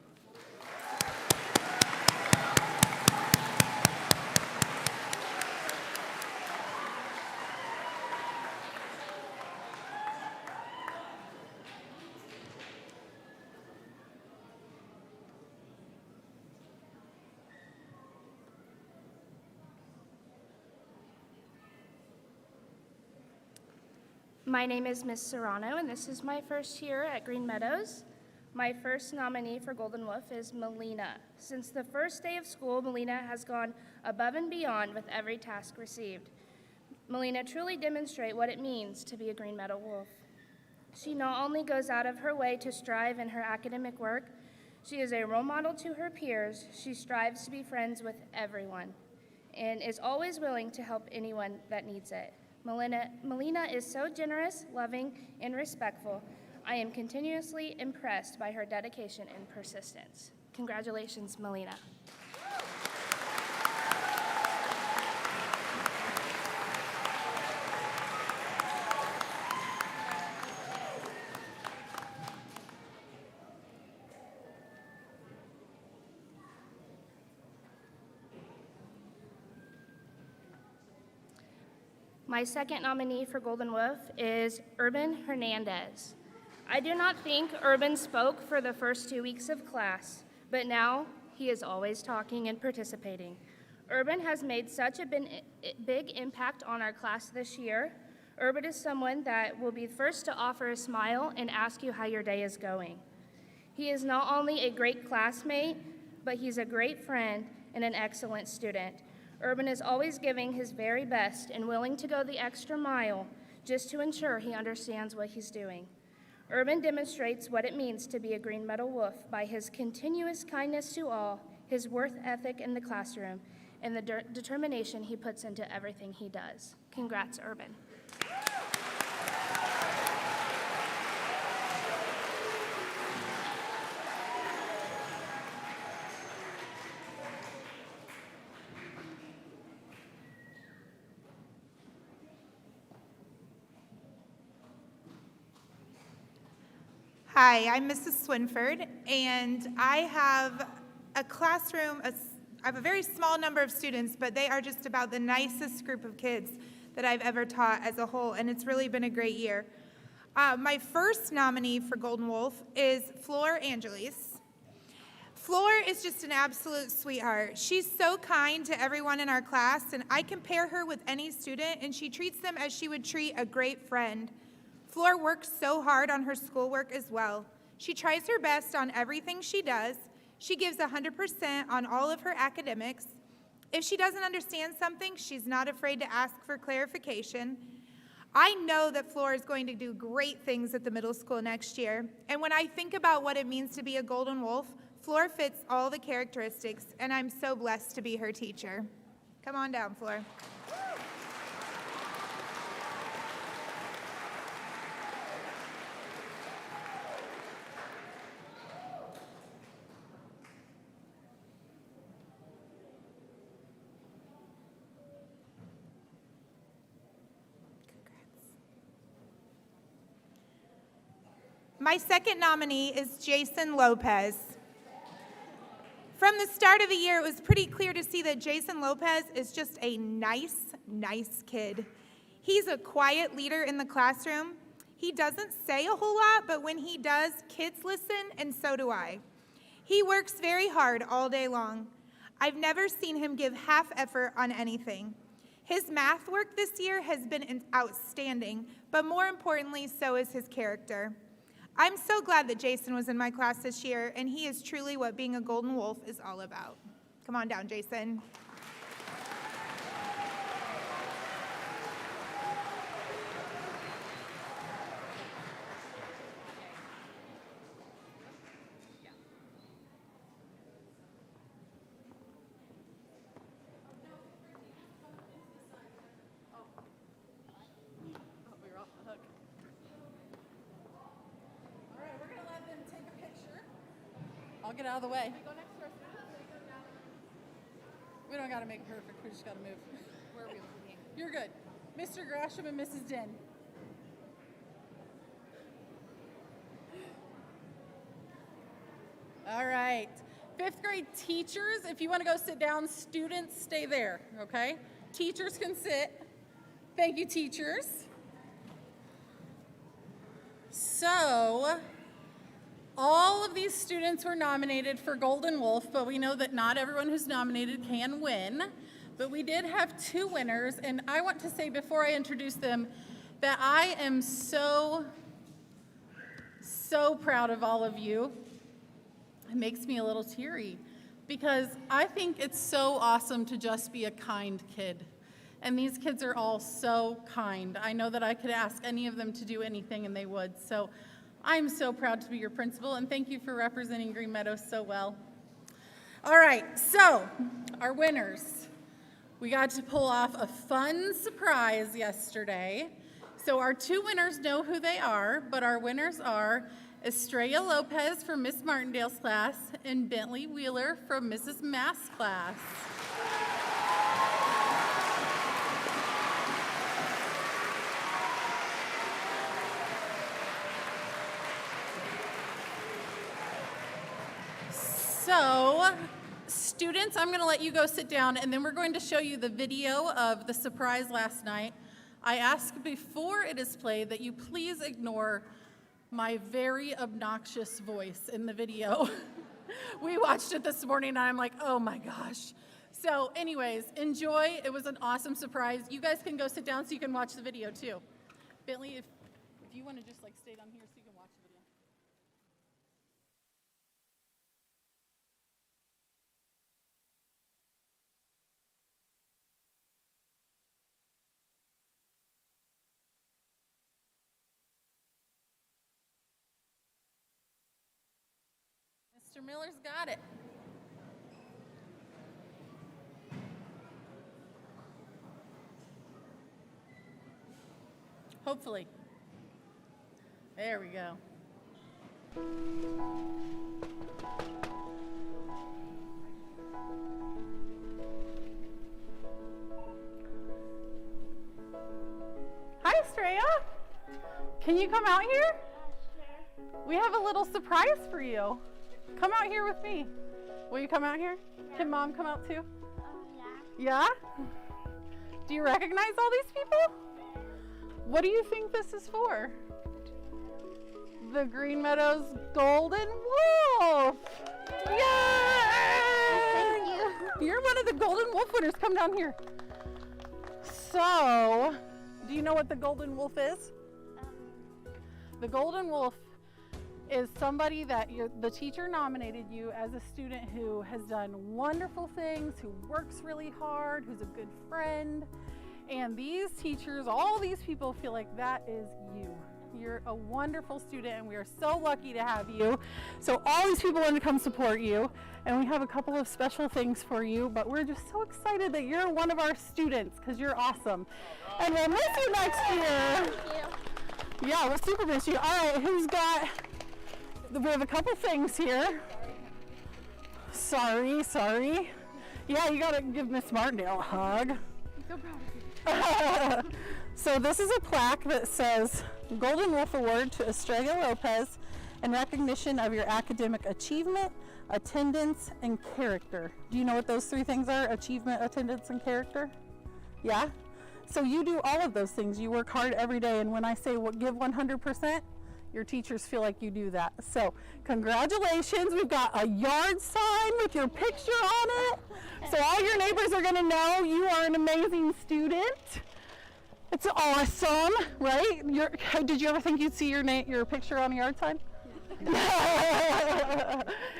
My name is Miss Serrano, and this is my first year at Green Meadows. My first nominee for Golden Wolf is Melina. Since the first day of school, Melina has gone above and beyond with every task received. Melina truly demonstrates what it means to be a Green Meadow Wolf. She not only goes out of her way to strive in her academic work, she is a role model to her peers. She strives to be friends with everyone and is always willing to help anyone that needs it. Melina is so generous, loving, and respectful. I am continuously impressed by her dedication and persistence. Congratulations, Melina. My second nominee for Golden Wolf is Urban Hernandez. I do not think Urban spoke for the first 2 weeks of class, but now he is always talking and participating. Urban has made such a big impact on our class this year. Urban is someone that will be first to offer a smile and ask you how your day is going. He is not only a great classmate, but he's a great friend and an excellent student. Urban is always giving his very best and willing to go the extra mile just to ensure he understands what he's doing. Urban demonstrates what it means to be a Green Meadow Wolf by his continuous kindness to all, his work ethic in the classroom, and the determination he puts into everything he does. Congrats, Urban.
Hi, I'm Mrs. Swinford, and I have a classroom, I have a very small number of students, but they are just about the nicest group of kids that I've ever taught as a whole, and it's really been a great year. My first nominee for Golden Wolf is Flor Angeles. Flor is just an absolute sweetheart. She's so kind to everyone in our class, and I compare her with any student, and she treats them as she would treat a great friend. Flor works so hard on her schoolwork as well. She tries her best on everything she does. She gives 100% on all of her academics. If she doesn't understand something, she's not afraid to ask for clarification. I know that Flor is going to do great things at the middle school next year. And when I think about what it means to be a Golden Wolf, Flor fits all the characteristics, and I'm so blessed to be her teacher. Come on down, Flor. My second nominee is Jason Lopez. From the start of the year, it was pretty clear to see that Jason Lopez is just a nice kid. He's a quiet leader in the classroom. He doesn't say a whole lot, but when he does, kids listen, and so do I. He works very hard all day long. I've never seen him give half effort on anything. His math work this year has been outstanding, but more importantly, so is his character. I'm so glad that Jason was in my class this year, and he is truly what being a Golden Wolf is all about. Come on down, Jason.
I'll get out of the way. We don't got to make it perfect. We just got to move.
Where are we looking?
You're good. Mr. Grasham and Mrs. Den. All right. 5th grade teachers, if you want to go sit down, students stay there, okay? Teachers can sit. Thank you, teachers. So, all of these students were nominated for Golden Wolf, but we know that not everyone who's nominated can win. But we did have 2 winners, and I want to say before I introduce them that I am so proud of all of you. It makes me a little teary because I think it's so awesome to just be a kind kid. And these kids are all so kind. I know that I could ask any of them to do anything and they would. So I'm so proud to be your principal, and thank you for representing Green Meadows so well. All right, so our winners. We got to pull off a fun surprise yesterday. So our 2 winners know who they are, but our winners are Estrella Lopez from Miss Martindale's class and Bentley Wheeler from Mrs. Mass' class. So, students, I'm going to let you go sit down, and then we're going to show you the video of the surprise last night. I ask before it is played that you please ignore my very obnoxious voice in the video. We watched it this morning, and I'm like, oh my gosh. So anyways, enjoy. It was an awesome surprise. You guys can go sit down so you can watch the video too. Bentley, if you want to just like stay down here so you can watch the video. Mr. Miller's got it. Hopefully. There we go. Hi, Estrella. Can you come out here? Sure. We have a little surprise for you. Come out here with me. Will you come out here? Yeah. Can Mom come out too? Yeah. Yeah? Do you recognize all these people? What do you think this is for? The Green Meadows Golden Wolf. Yay! Thank you. You're one of the Golden Wolf winners. Come down here. So, do you know what the Golden Wolf is? The Golden Wolf is somebody that the teacher nominated you as a student who has done wonderful things, who works really hard, who's a good friend. And these teachers, all these people feel like that is you. You're a wonderful student and we are so lucky to have you. So all these people want to come support you and we have a couple of special things for you, but we're just so excited that you're one of our students because you're awesome. And we'll miss you next year. Thank you. Yeah, we'll super miss you. All right, who's got, we have a couple things here. Sorry. Yeah, you gotta give Miss Martindale a hug. I'm so proud of you. So this is a plaque that says Golden Wolf Award to Estrella Lopez in recognition of your academic achievement, attendance, and character. Do you know what those three things are? Achievement, attendance, and character? Yeah? So you do all of those things. You work hard every day, and when I say give 100%, your teachers feel like you do that. So congratulations, we've got a yard sign with your picture on it. So all your neighbors are gonna know you are an amazing student. It's awesome, right? Did you ever think you'd see your picture on a yard sign?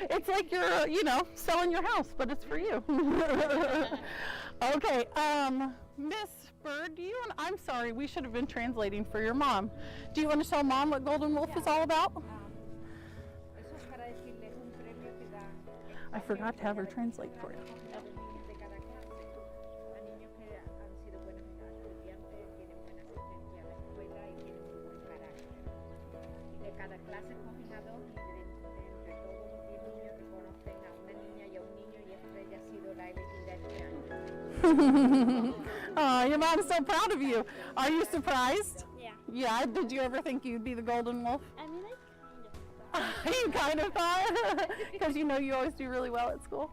It's like you're, selling your house, but it's for you. Okay, Miss Bird, I'm sorry, we should have been translating for your mom. Do you want to tell Mom what Golden Wolf is all about? I forgot to have her translate for you. Oh, your mom's so proud of you. Are you surprised? Yeah. Yeah, did you ever think you'd be the Golden Wolf?
I mean, I
You kind of thought? Because you always do really well at school?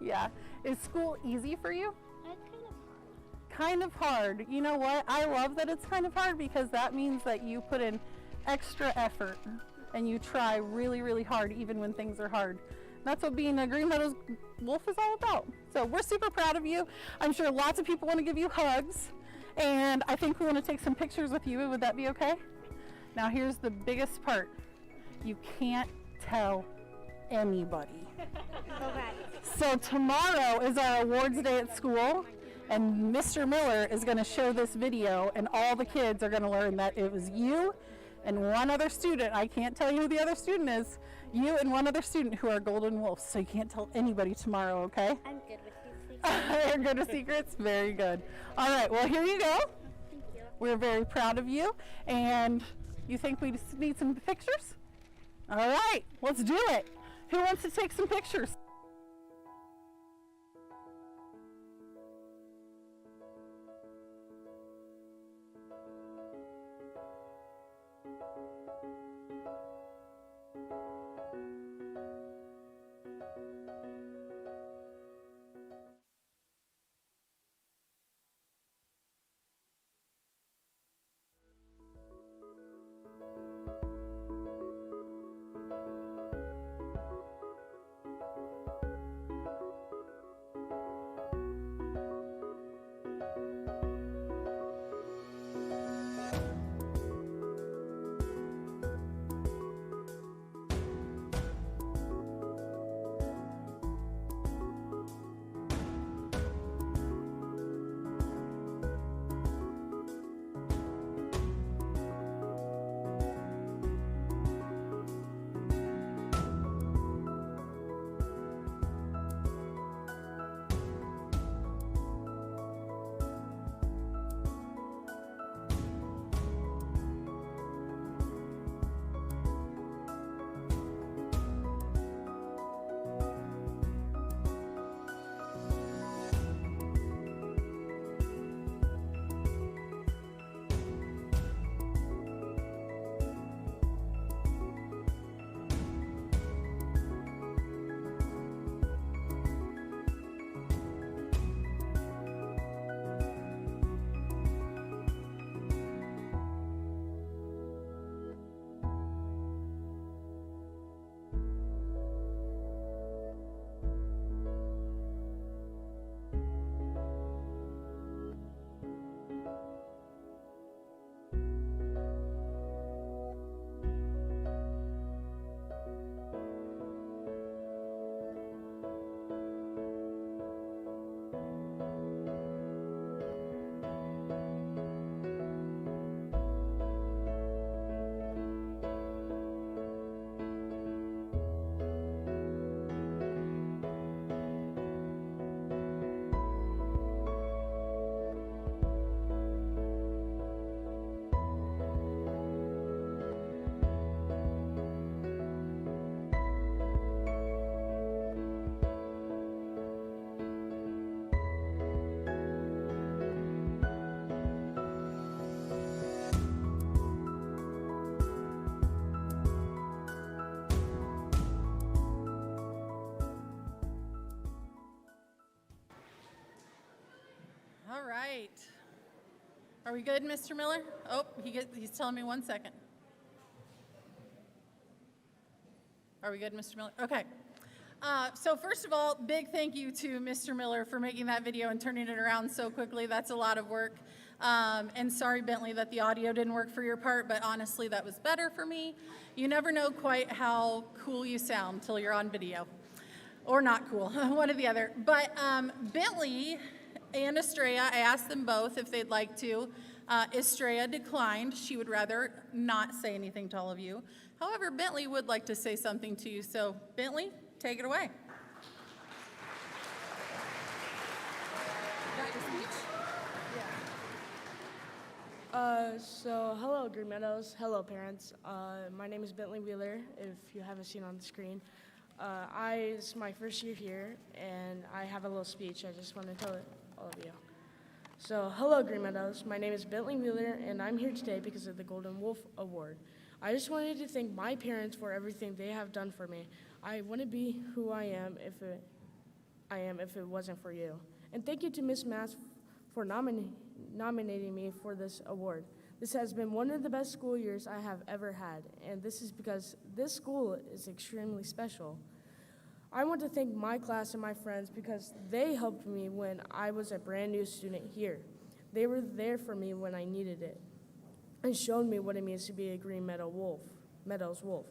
Yeah. Yeah. Is school easy for you?
It's kind of hard.
Kind of hard. You know what? I love that it's kind of hard because that means that you put in extra effort and you try really, really hard even when things are hard. That's what being a Green Meadows Wolf is all about. So we're super proud of you. I'm sure lots of people want to give you hugs. And I think we want to take some pictures with you. Would that be okay? Now here's the biggest part. You can't tell anybody. So tomorrow is our awards day at school. And Mr. Miller is going to show this video. And all the kids are going to learn that it was you and one other student. I can't tell you who the other student is. You and one other student who are Golden Wolves, so you can't tell anybody tomorrow, okay?
I'm good with these secrets.
You're good with secrets? Very good. All right, well, here you go.
Thank you.
We're very proud of you. And you think we just need some pictures? All right, let's do it. Who wants to take some pictures? right. Are we good, Mr. Miller? Oh, he's telling me 1 second. Are we good, Mr. Miller? Okay. So first of all, big thank you to Mr. Miller for making that video and turning it around so quickly. That's a lot of work. And sorry, Bentley, that the audio didn't work for your part, but honestly, that was better for me. You never know quite how cool you sound till you're on video. Or not cool, one or the other. But Bentley and Estrella, I asked them both if they'd like to. Estrella declined. She would rather not say anything to all of you. However, Bentley would like to say something to you. So, Bentley, take it away.
So hello, Green Meadows. Hello, parents. My name is Bentley Wheeler, if you haven't seen on the screen. It's my first year here, and I have a little speech I just want to tell all of you. So, hello, Green Meadows. My name is Bentley Wheeler, and I'm here today because of the Golden Wolf Award. I just wanted to thank my parents for everything they have done for me. I wouldn't be who I am if it wasn't for you. And thank you to Miss Mass for nominating me for this award. This has been one of the best school years I have ever had, and this is because this school is extremely special. I want to thank my class and my friends because they helped me when I was a brand new student here. They were there for me when I needed it and showed me what it means to be a Green Meadows Wolf.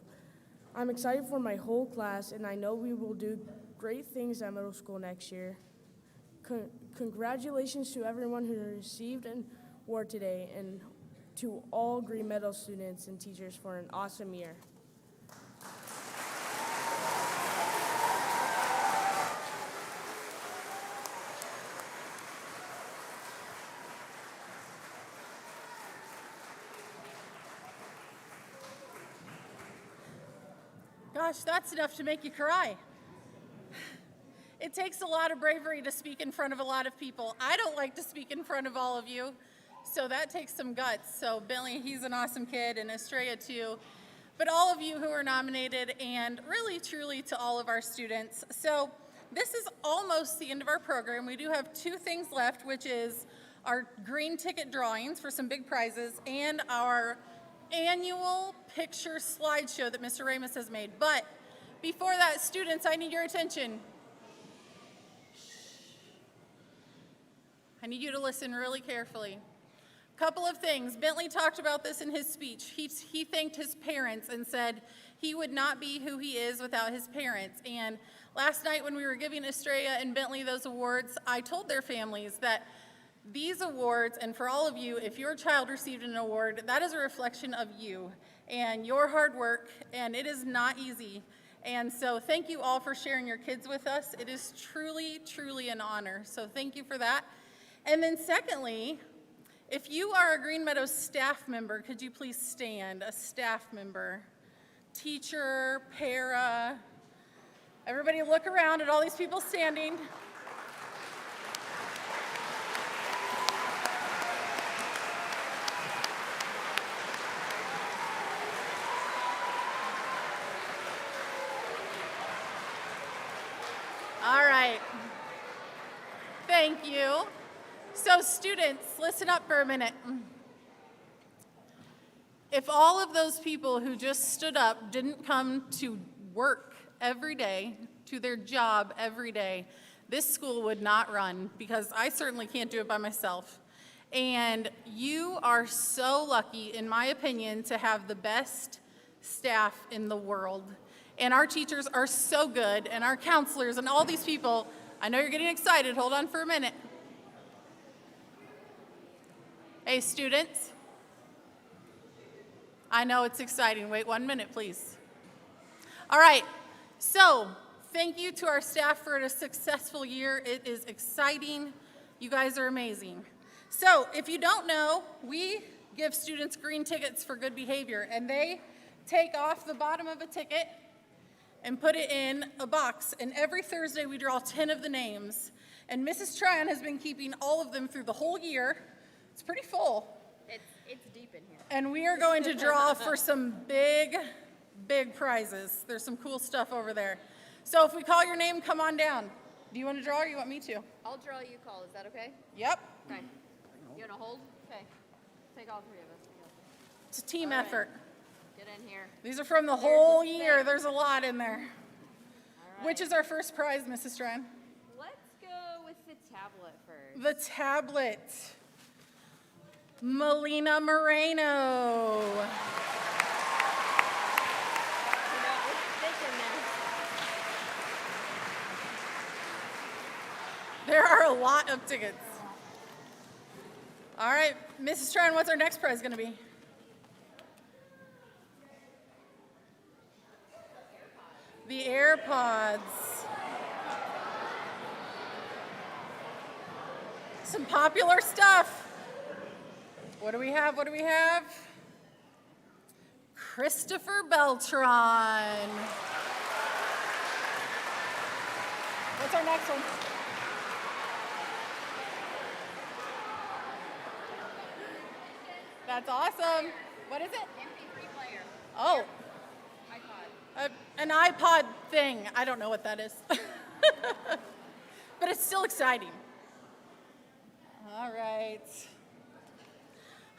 I'm excited for my whole class, and I know we will do great things at middle school next year. Congratulations to everyone who received an award today, and to all Green Meadows students and teachers for an awesome year.
Gosh, that's enough to make you cry. It takes a lot of bravery to speak in front of a lot of people. I don't like to speak in front of all of you, so that takes some guts. So Bentley, he's an awesome kid, and Estrella too. But all of you who are nominated, and really, truly to all of our students. So this is almost the end of our program. We do have 2 things left, which is our green ticket drawings for some big prizes and our annual picture slideshow that Mr. Ramos has made. But before that, students, I need your attention. I need you to listen really carefully. Couple of things. Bentley talked about this in his speech. He thanked his parents and said he would not be who he is without his parents. And last night when we were giving Estrella and Bentley those awards, I told their families that these awards, and for all of you, if your child received an award, that is a reflection of you and your hard work, and it is not easy. And so thank you all for sharing your kids with us. It is truly, truly an honor. So thank you for that. And then secondly, if you are a Green Meadows staff member, could you please stand? A staff member, teacher, para. Everybody look around at all these people standing. All right. Thank you. So students, listen up for a minute. If all of those people who just stood up didn't come to work every day, to their job every day, this school would not run, because I certainly can't do it by myself. And you are so lucky, in my opinion, to have the best staff in the world. And our teachers are so good, and our counselors and all these people. I know you're getting excited. Hold on for a minute. Hey, students. I know it's exciting. Wait 1 minute, please. All right. So thank you to our staff for a successful year. It is exciting. You guys are amazing. So if you don't know, we give students green tickets for good behavior, and they take off the bottom of a ticket and put it in a box. And every Thursday we draw 10 of the names. And Mrs. Tryon has been keeping all of them through the whole year. It's pretty full.
It's deep in here.
And we are going to draw for some big, big prizes. There's some cool stuff over there. So if we call your name, come on down. Do you want to draw or you want me to?
I'll draw, you call. Is that okay?
Yep.
Okay. You want to hold? Okay. Take all three of us.
It's a team
All right.
effort.
Get in here.
These are from the
There's
whole
the
year.
thing.
There's a lot in there.
All right.
Which is our first prize, Mrs. Strand?
Let's go with the tablet first.
The tablet. Melina Moreno.
You know, it's thick in there.
There are a lot of tickets. All right, Mrs. Strand, what's our next prize going to be? The AirPods. Some popular stuff. What do we have? What do we have? Christopher Beltran. What's our next one? That's awesome. What is it?
MP3 player.
Oh,
iPod.
an iPod thing. I don't know what that is. But it's still exciting. All right.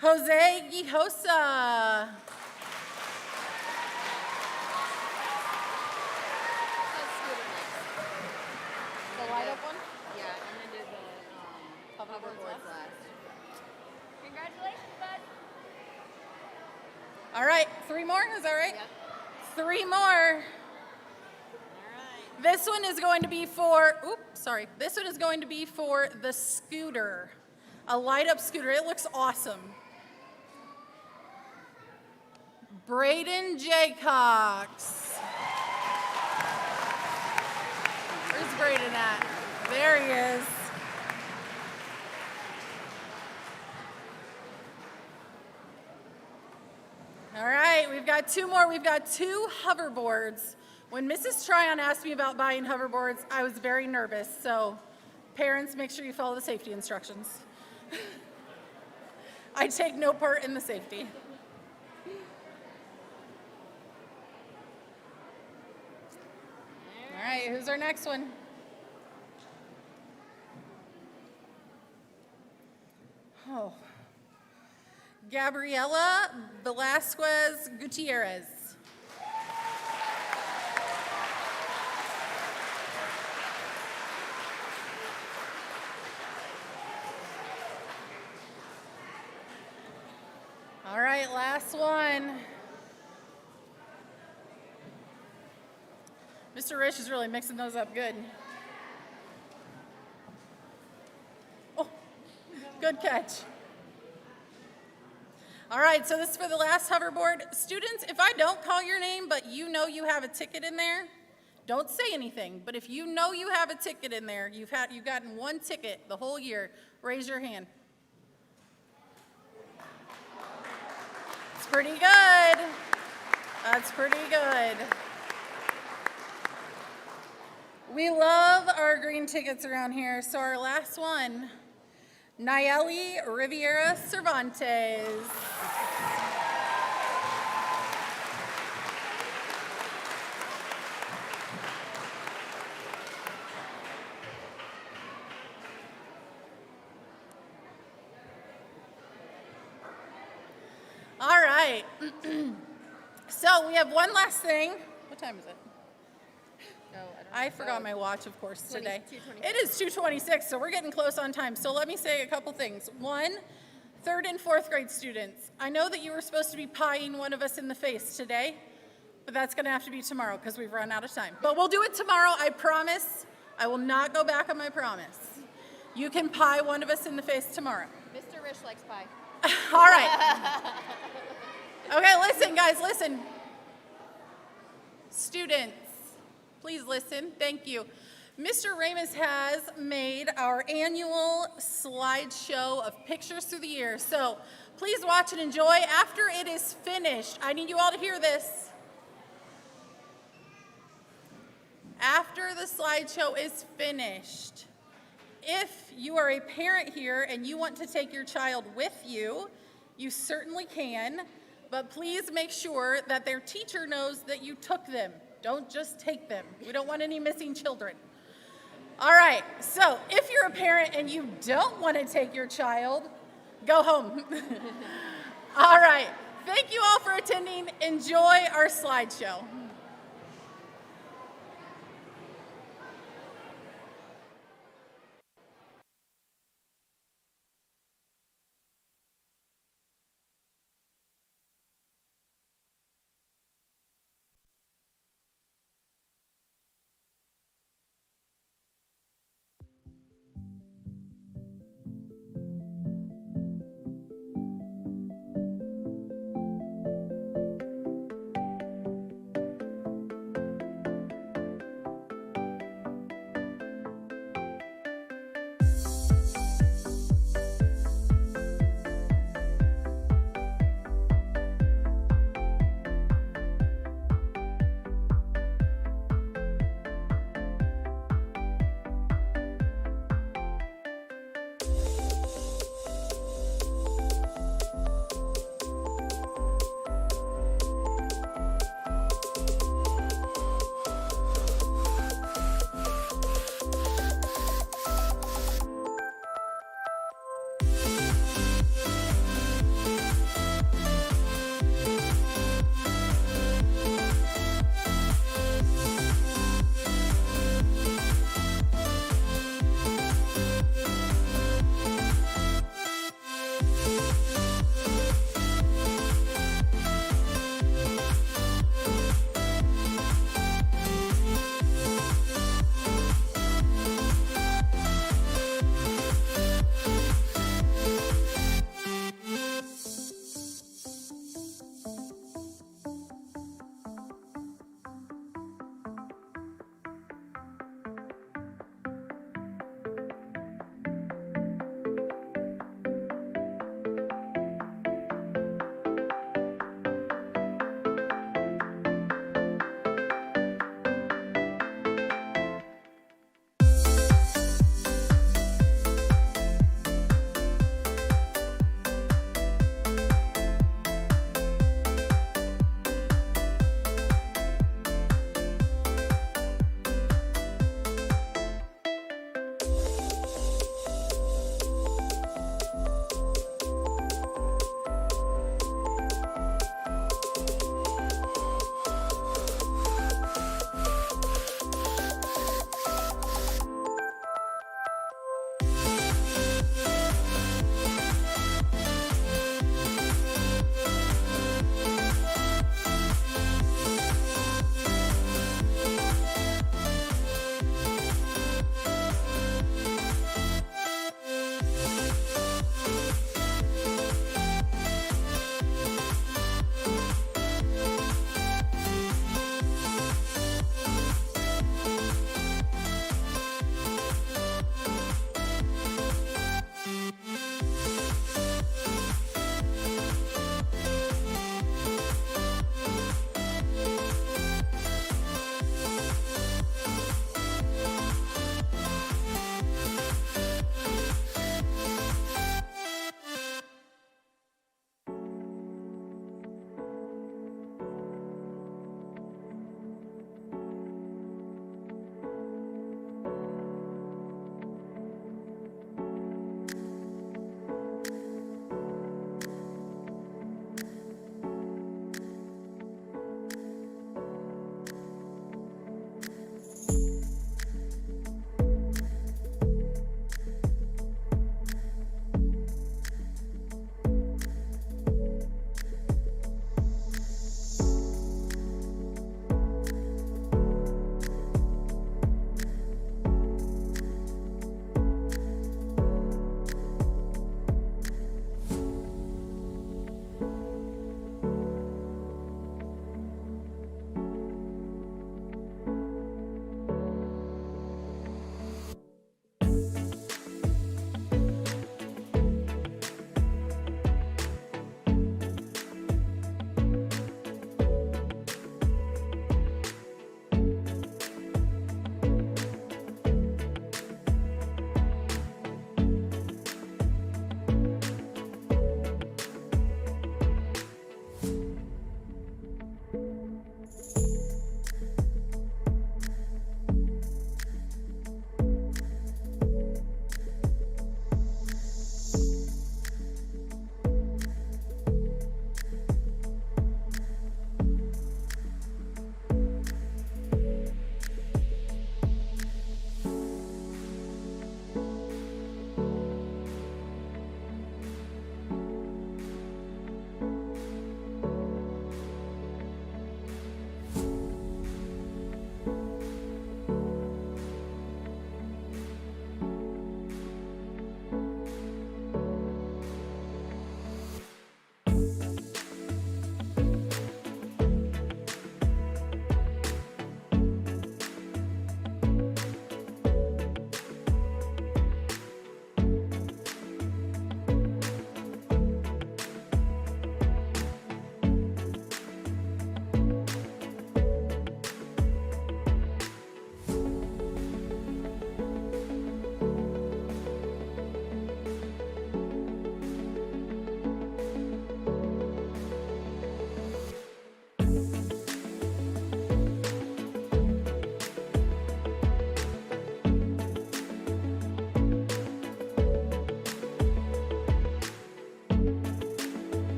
Jose Gijosa. The light up one?
Yeah, and then do the hoverboards last. Congratulations, bud.
All right, 3 more, is that right?
Yep.
3 more. This one is going to be for, this one is going to be for the scooter. A light up scooter, it looks awesome. Braden Jaycox. Where's Braden at? There he is. All right, we've got 2 more. We've got 2 hoverboards. When Mrs. Tryon asked me about buying hoverboards, I was very nervous. So parents, make sure you follow the safety instructions. I take no part in the safety. All right, who's our next one? Oh. Gabriela Velasquez Gutierrez. All right, last one. Mr. Rich is really mixing those up good. Oh, good catch. All right, so this is for the last hoverboard. Students, if I don't call your name, but you know you have a ticket in there, don't say anything. But if you know you have a ticket in there, you've gotten 1 ticket the whole year, raise your hand. It's pretty good. That's pretty good. We love our green tickets around here. So our last one, Nayeli Riviera Cervantes. All right. So we have one last thing. What time is it? I forgot my watch, of course, today. It is 2:26, so we're getting close on time. So let me say a couple things. 1, 3rd and 4th grade students, I know that you were supposed to be pieing one of us in the face today, but that's going to have to be tomorrow because we've run out of time. But we'll do it tomorrow, I promise. I will not go back on my promise. You can pie one of us in the face tomorrow.
Mr. Rich likes pie.
All right. Okay, listen, guys, listen. Students, please listen. Thank you. Mr. Ramus has made our annual slideshow of pictures through the year. So please watch and enjoy. After it is finished, I need you all to hear this. After the slideshow is finished, if you are a parent here and you want to take your child with you, you certainly can, but please make sure that their teacher knows that you took them. Don't just take them. We don't want any missing children. All right, so if you're a parent and you don't want to take your child, go home. All right, thank you all for attending. Enjoy our slideshow.